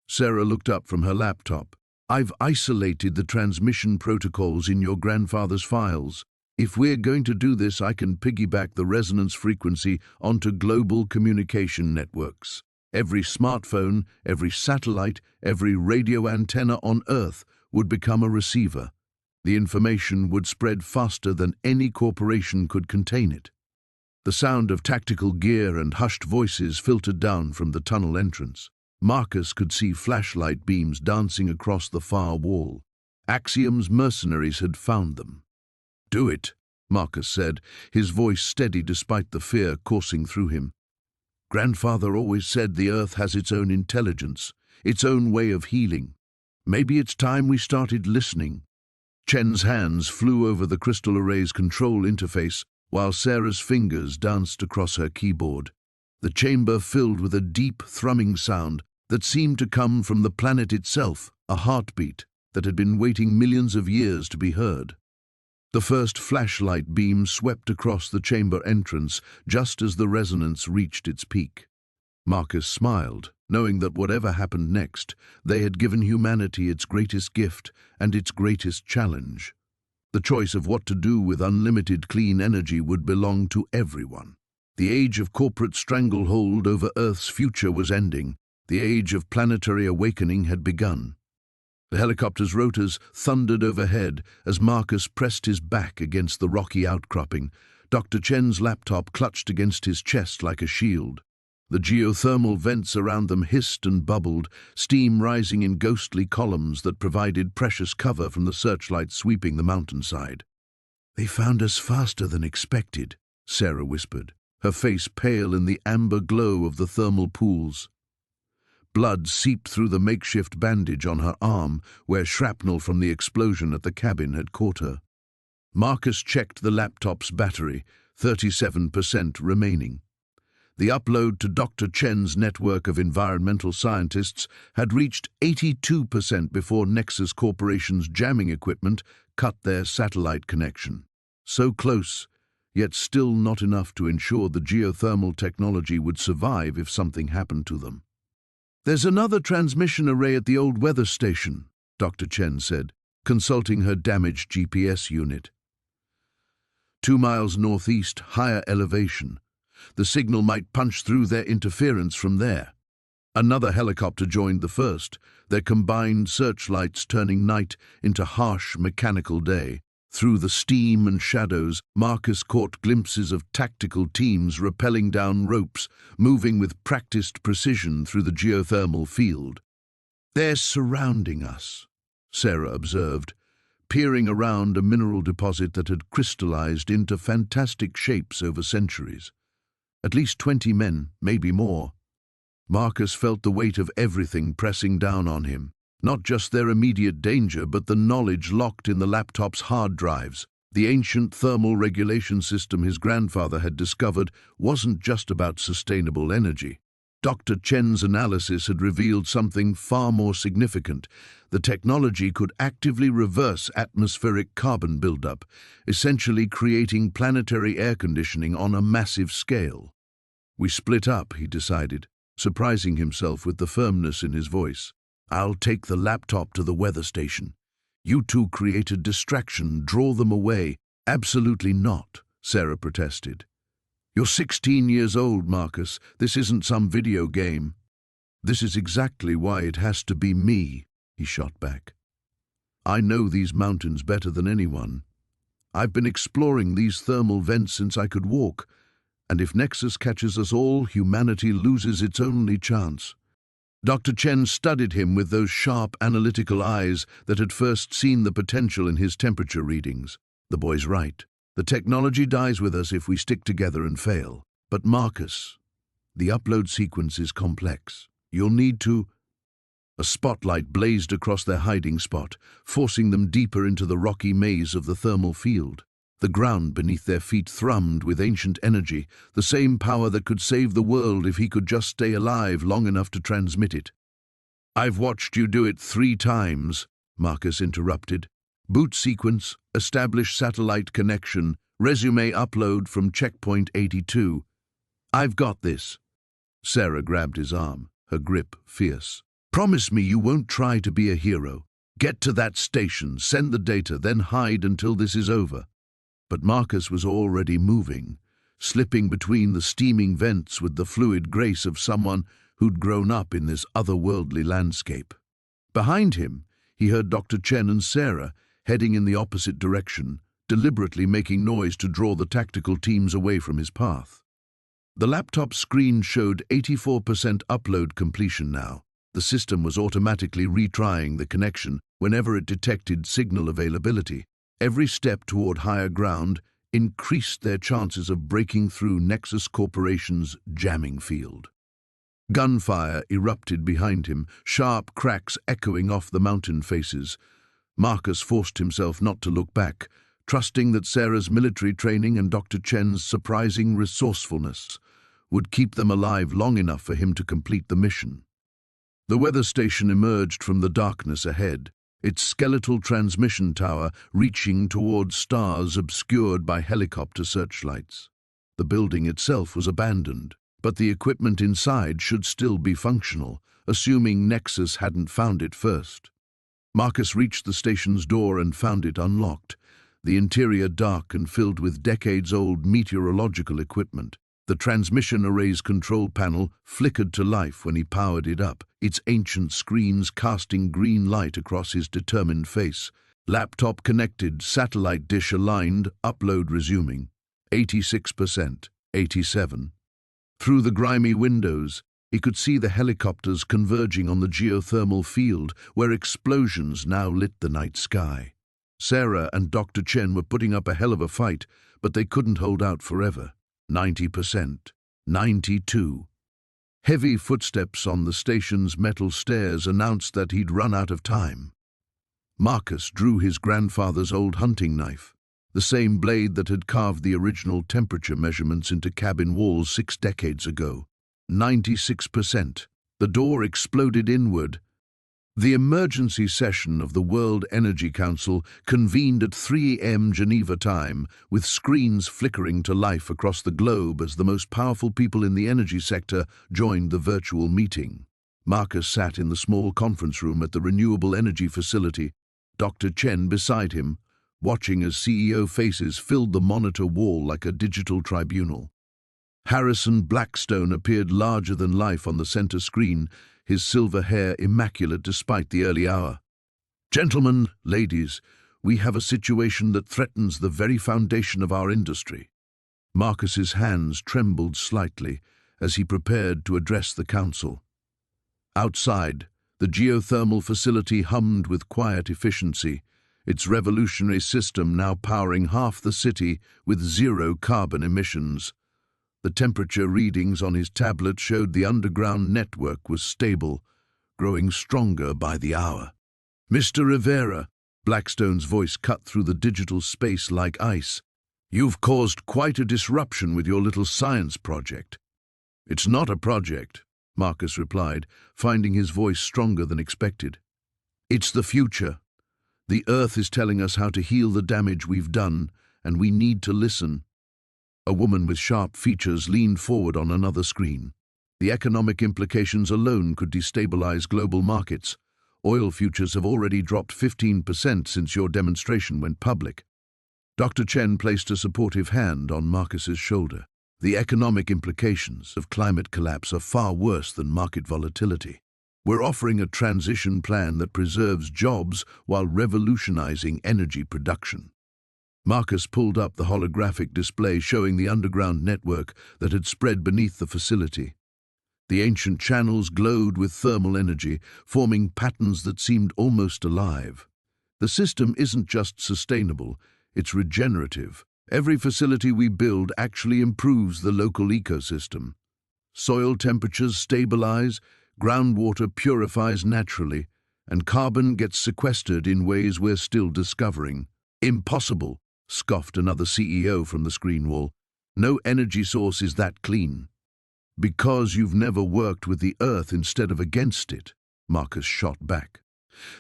Sarah looked up from her laptop. "I've isolated the transmission protocols in your grandfather's files. If we're going to do this, I can piggyback the resonance frequency onto global communication networks. Every smartphone, every satellite, every radio antenna on Earth would become a receiver. The information would spread faster than any corporation could contain it." The sound of tactical gear and hushed voices filtered down from the tunnel entrance. Marcus could see flashlight beams dancing across the far wall. Axiom's mercenaries had found them. "Do it," Marcus said, his voice steady despite the fear coursing through him. "Grandfather always said the Earth has its own intelligence, its own way of healing. Maybe it's time we started listening." Chen's hands flew over the crystal array's control interface while Sarah's fingers danced across her keyboard. The chamber filled with a deep, thrumming sound that seemed to come from the planet itself, a heartbeat that had been waiting millions of years to be heard. The first flashlight beam swept across the chamber entrance just as the resonance reached its peak. Marcus smiled, knowing that whatever happened next, they had given humanity its greatest gift and its greatest challenge. The choice of what to do with unlimited clean energy would belong to everyone. The age of corporate stranglehold over Earth's future was ending. The age of planetary awakening had begun. The helicopter's rotors thundered overhead as Marcus pressed his back against the rocky outcropping. Dr. Chen's laptop clutched against his chest like a shield. The geothermal vents around them hissed and bubbled, steam rising in ghostly columns that provided precious cover from the searchlights sweeping the mountainside. "They found us faster than expected," Sarah whispered. her face pale in the amber glow of the thermal pools. Blood seeped through the makeshift bandage on her arm, where shrapnel from the explosion at the cabin had caught her. Marcus checked the laptop's battery, 37% remaining. The upload to Dr. Chen's network of environmental scientists had reached 82% before Nexus Corporation's jamming equipment cut their satellite connection. So close, yet still not enough to ensure the geothermal technology would survive if something happened to them. "There's another transmission array at the old weather station," Dr. Chen said, consulting her damaged GPS unit. 2 miles northeast, higher elevation. The signal might punch through their interference from there. Another helicopter joined the first, their combined searchlights turning night into harsh mechanical day. Through the steam and shadows, Marcus caught glimpses of tactical teams rappelling down ropes, moving with practiced precision through the geothermal field. "They're surrounding us," Sarah observed, peering around a mineral deposit that had crystallized into fantastic shapes over centuries. At least 20 men, maybe more. Marcus felt the weight of everything pressing down on him. Not just their immediate danger, but the knowledge locked in the laptop's hard drives. The ancient thermal regulation system his grandfather had discovered wasn't just about sustainable energy. Dr. Chen's analysis had revealed something far more significant. The technology could actively reverse atmospheric carbon buildup, essentially creating planetary air conditioning on a massive scale. "We split up," he decided, surprising himself with the firmness in his voice. "I'll take the laptop to the weather station. You two create a distraction, draw them away." "Absolutely not," Sarah protested. "You're 16 years old, Marcus. This isn't some video game." "This is exactly why it has to be me," he shot back. "I know these mountains better than anyone. I've been exploring these thermal vents since I could walk, and if Nexus catches us all, humanity loses its only chance." Dr. Chen studied him with those sharp, analytical eyes that had first seen the potential in his temperature readings. "The boy's right. The technology dies with us if we stick together and fail. But Marcus, the upload sequence is complex. You'll need to—" A spotlight blazed across their hiding spot, forcing them deeper into the rocky maze of the thermal field. The ground beneath their feet thrummed with ancient energy, the same power that could save the world if he could just stay alive long enough to transmit it. "I've watched you do it 3 times, Marcus interrupted. "Boot sequence, establish satellite connection, resume upload from checkpoint 82. "I've got this." Sarah grabbed his arm, her grip fierce. "Promise me you won't try to be a hero. Get to that station, send the data, then hide until this is over." But Marcus was already moving, slipping between the steaming vents with the fluid grace of someone who'd grown up in this otherworldly landscape. Behind him, he heard Dr. Chen and Sarah heading in the opposite direction, deliberately making noise to draw the tactical teams away from his path. The laptop screen showed 84% upload completion now. The system was automatically retrying the connection whenever it detected signal availability. Every step toward higher ground increased their chances of breaking through Nexus Corporation's jamming field. Gunfire erupted behind him, sharp cracks echoing off the mountain faces. Marcus forced himself not to look back, trusting that Sarah's military training and Dr. Chen's surprising resourcefulness would keep them alive long enough for him to complete the mission. The weather station emerged from the darkness ahead, its skeletal transmission tower reaching towards stars obscured by helicopter searchlights. The building itself was abandoned, but the equipment inside should still be functional, assuming Nexus hadn't found it first. Marcus reached the station's door and found it unlocked, the interior dark and filled with decades-old meteorological equipment. The transmission array's control panel flickered to life when he powered it up, its ancient screens casting green light across his determined face. Laptop connected, satellite dish aligned, upload resuming. 86%, 87%. Through the grimy windows, he could see the helicopters converging on the geothermal field, where explosions now lit the night sky. Sarah and Dr. Chen were putting up a hell of a fight, but they couldn't hold out forever. 90%. 92. Heavy footsteps on the station's metal stairs announced that he'd run out of time. Marcus drew his grandfather's old hunting knife, the same blade that had carved the original temperature measurements into cabin walls 6 decades ago. 96%. The door exploded inward. The emergency session of the World Energy Council convened at 3 a.m. Geneva time, with screens flickering to life across the globe as the most powerful people in the energy sector joined the virtual meeting. Marcus sat in the small conference room at the renewable energy facility, Dr. Chen beside him, watching as CEO faces filled the monitor wall like a digital tribunal. Harrison Blackstone appeared larger than life on the center screen, his silver hair immaculate despite the early hour. "Gentlemen, ladies, we have a situation that threatens the very foundation of our industry." Marcus's hands trembled slightly as he prepared to address the council. Outside, the geothermal facility hummed with quiet efficiency, its revolutionary system now powering half the city with 0 carbon emissions. The temperature readings on his tablet showed the underground network was stable, growing stronger by the hour. "Mr. Rivera," Blackstone's voice cut through the digital space like ice, "you've caused quite a disruption with your little science project." "It's not a project," Marcus replied, finding his voice stronger than expected. "It's the future. The Earth is telling us how to heal the damage we've done, and we need to listen." A woman with sharp features leaned forward on another screen. "The economic implications alone could destabilize global markets. Oil futures have already dropped 15% since your demonstration went public." Dr. Chen placed a supportive hand on Marcus's shoulder. "The economic implications of climate collapse are far worse than market volatility. We're offering a transition plan that preserves jobs while revolutionizing energy production." Marcus pulled up the holographic display showing the underground network that had spread beneath the facility. The ancient channels glowed with thermal energy, forming patterns that seemed almost alive. The system isn't just sustainable, it's regenerative. Every facility we build actually improves the local ecosystem. Soil temperatures stabilize, groundwater purifies naturally, and carbon gets sequestered in ways we're still discovering. "Impossible," scoffed another CEO from the screen wall. "No energy source is that clean." "Because you've never worked with the Earth instead of against it," Marcus shot back.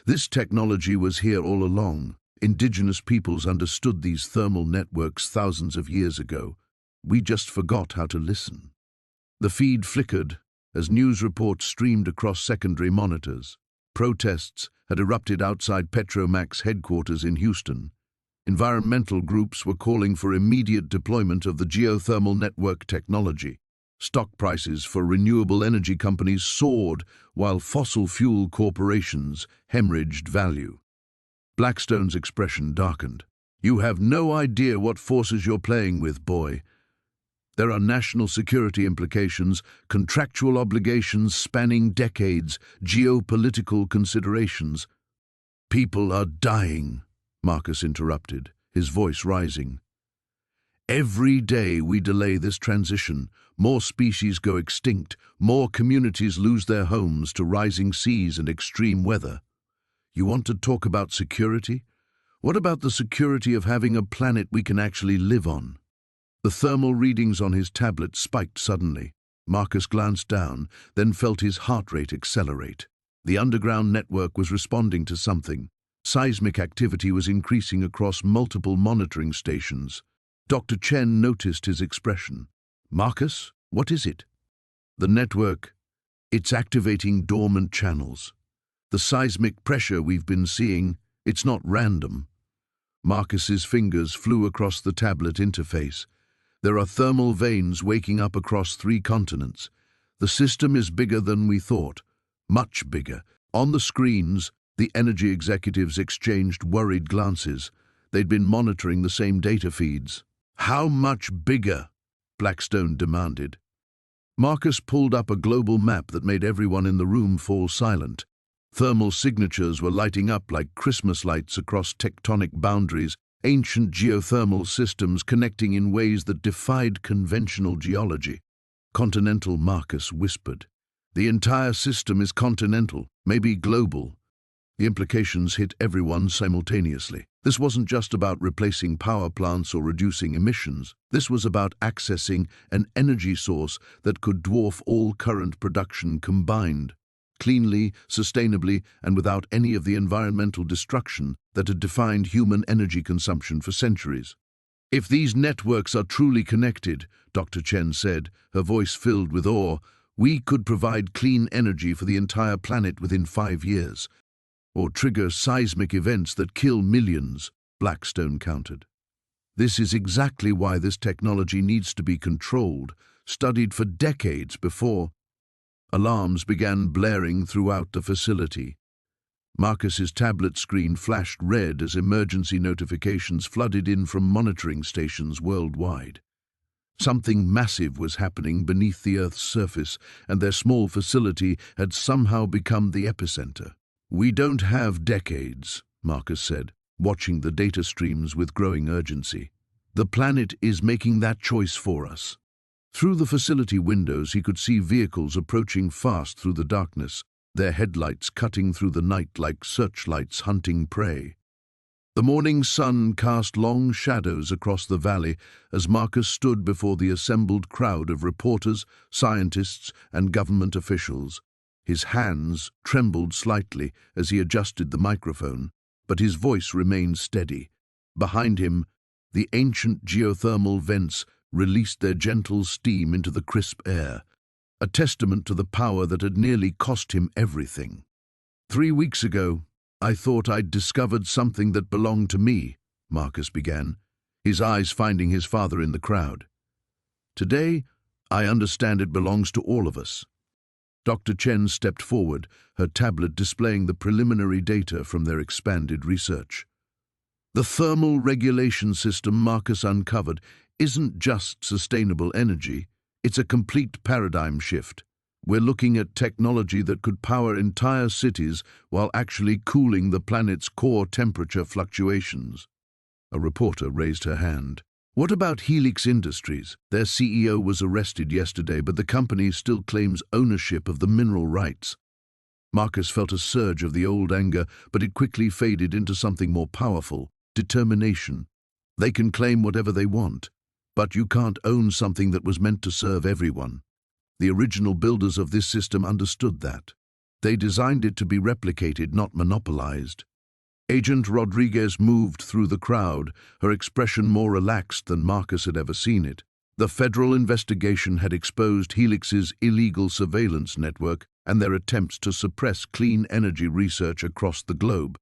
"This technology was here all along. Indigenous peoples understood these thermal networks thousands of years ago. We just forgot how to listen." The feed flickered as news reports streamed across secondary monitors. Protests had erupted outside Petromac's headquarters in Houston. Environmental groups were calling for immediate deployment of the geothermal network technology. Stock prices for renewable energy companies soared, while fossil fuel corporations hemorrhaged value. Blackstone's expression darkened. "You have no idea what forces you're playing with, boy. There are national security implications, contractual obligations spanning decades, geopolitical considerations." "People are dying," Marcus interrupted, his voice rising. "Every day we delay this transition, more species go extinct, more communities lose their homes to rising seas and extreme weather. You want to talk about security? What about the security of having a planet we can actually live on?" The thermal readings on his tablet spiked suddenly. Marcus glanced down, then felt his heart rate accelerate. The underground network was responding to something. Seismic activity was increasing across multiple monitoring stations. Dr. Chen noticed his expression. "Marcus, what is it?" "The network. It's activating dormant channels. The seismic pressure we've been seeing, it's not random." Marcus's fingers flew across the tablet interface. "There are thermal veins waking up across 3 continents. The system is bigger than we thought. Much bigger." On the screens, the energy executives exchanged worried glances. They'd been monitoring the same data feeds. "How much bigger?" Blackstone demanded. Marcus pulled up a global map that made everyone in the room fall silent. Thermal signatures were lighting up like Christmas lights across tectonic boundaries, ancient geothermal systems connecting in ways that defied conventional geology. Continental, Marcus whispered. The entire system is continental, maybe global. The implications hit everyone simultaneously. This wasn't just about replacing power plants or reducing emissions. This was about accessing an energy source that could dwarf all current production combined, cleanly, sustainably, and without any of the environmental destruction that had defined human energy consumption for centuries. If these networks are truly connected, Dr. Chen said, her voice filled with awe, we could provide clean energy for the entire planet within 5 years. Or trigger seismic events that kill millions, Blackstone countered. This is exactly why this technology needs to be controlled, studied for decades before. Alarms began blaring throughout the facility. Marcus's tablet screen flashed red as emergency notifications flooded in from monitoring stations worldwide. Something massive was happening beneath the Earth's surface, and their small facility had somehow become the epicenter. We don't have decades, Marcus said, watching the data streams with growing urgency. The planet is making that choice for us. Through the facility windows, he could see vehicles approaching fast through the darkness, their headlights cutting through the night like searchlights hunting prey. The morning sun cast long shadows across the valley as Marcus stood before the assembled crowd of reporters, scientists, and government officials. His hands trembled slightly as he adjusted the microphone, but his voice remained steady. Behind him, the ancient geothermal vents released their gentle steam into the crisp air, a testament to the power that had nearly cost him everything. 3 weeks ago, I thought I'd discovered something that belonged to me, Marcus began, his eyes finding his father in the crowd. Today, I understand it belongs to all of us. Dr. Chen stepped forward, her tablet displaying the preliminary data from their expanded research. The thermal regulation system Marcus uncovered isn't just sustainable energy, it's a complete paradigm shift. We're looking at technology that could power entire cities while actually cooling the planet's core temperature fluctuations. A reporter raised her hand. What about Helix Industries? Their CEO was arrested yesterday, but the company still claims ownership of the mineral rights. Marcus felt a surge of the old anger, but it quickly faded into something more powerful: determination. They can claim whatever they want, but you can't own something that was meant to serve everyone. The original builders of this system understood that. They designed it to be replicated, not monopolized. Agent Rodriguez moved through the crowd, her expression more relaxed than Marcus had ever seen it. The federal investigation had exposed Helix's illegal surveillance network and their attempts to suppress clean energy research across the globe.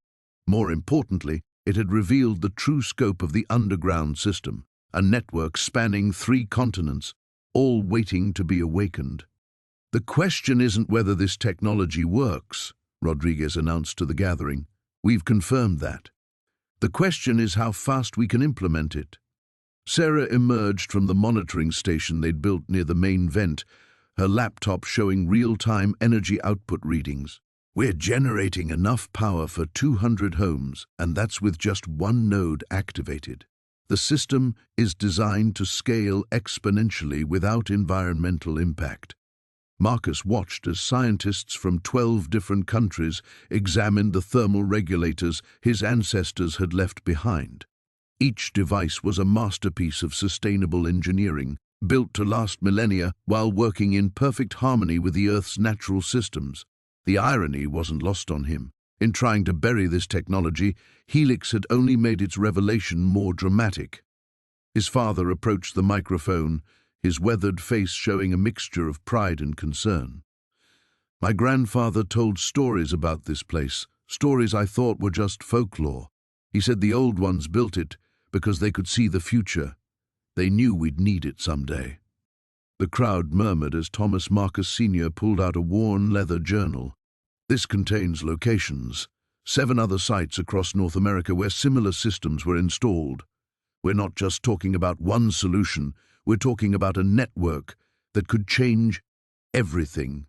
More importantly, it had revealed the true scope of the underground system, a network spanning 3 continents, all waiting to be awakened. The question isn't whether this technology works, Rodriguez announced to the gathering. We've confirmed that. The question is how fast we can implement it. Sarah emerged from the monitoring station they'd built near the main vent, her laptop showing real-time energy output readings. We're generating enough power for 200 homes, and that's with just 1 node activated. The system is designed to scale exponentially without environmental impact. Marcus watched as scientists from 12 different countries examined the thermal regulators his ancestors had left behind. Each device was a masterpiece of sustainable engineering, built to last millennia while working in perfect harmony with the Earth's natural systems. The irony wasn't lost on him. In trying to bury this technology, Helix had only made its revelation more dramatic. His father approached the microphone, his weathered face showing a mixture of pride and concern. My grandfather told stories about this place, stories I thought were just folklore. He said the old ones built it because they could see the future. They knew we'd need it someday. The crowd murmured as Thomas Marcus Sr. pulled out a worn leather journal. This contains locations, 7 other sites across North America where similar systems were installed. We're not just talking about one solution, we're talking about a network that could change everything.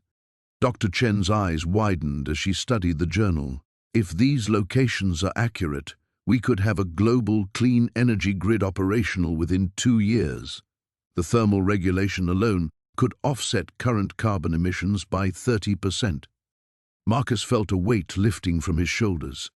Dr. Chen's eyes widened as she studied the journal. If these locations are accurate, We could have a global clean energy grid operational within 2 years. The thermal regulation alone could offset current carbon emissions by 30%. Marcus felt a weight lifting from his shoulders.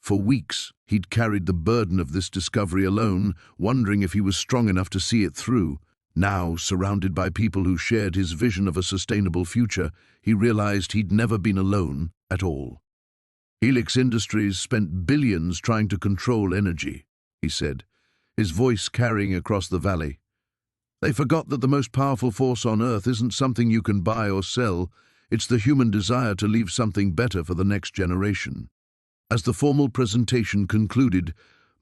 For weeks, he'd carried the burden of this discovery alone, wondering if he was strong enough to see it through. Now, surrounded by people who shared his vision of a sustainable future, he realized he'd never been alone at all. Helix Industries spent billions trying to control energy, he said, his voice carrying across the valley. They forgot that the most powerful force on Earth isn't something you can buy or sell. It's the human desire to leave something better for the next generation. As the formal presentation concluded,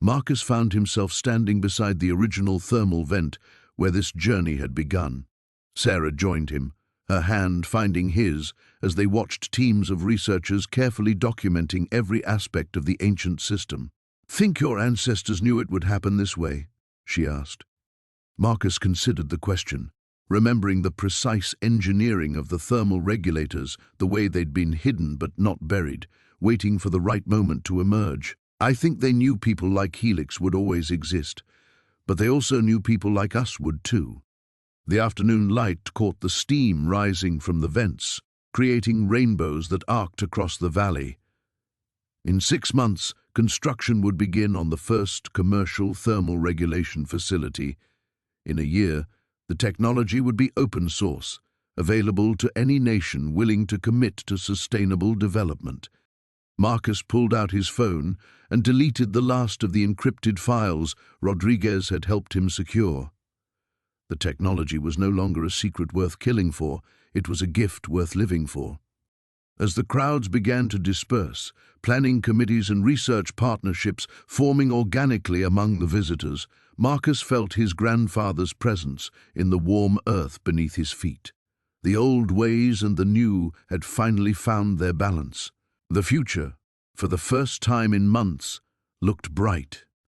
Marcus found himself standing beside the original thermal vent where this journey had begun. Sarah joined him, her hand finding his as they watched teams of researchers carefully documenting every aspect of the ancient system. "Think your ancestors knew it would happen this way?" she asked. Marcus considered the question, remembering the precise engineering of the thermal regulators, the way they'd been hidden but not buried, waiting for the right moment to emerge. "I think they knew people like Helix would always exist, but they also knew people like us would too." The afternoon light caught the steam rising from the vents, creating rainbows that arced across the valley. In 6 months, construction would begin on the first commercial thermal regulation facility. In a year, the technology would be open source, available to any nation willing to commit to sustainable development. Marcus pulled out his phone and deleted the last of the encrypted files Rodriguez had helped him secure. The technology was no longer a secret worth killing for, it was a gift worth living for. As the crowds began to disperse, planning committees and research partnerships forming organically among the visitors, Marcus felt his grandfather's presence in the warm earth beneath his feet. The old ways and the new had finally found their balance. The future, for the first time in months, looked bright.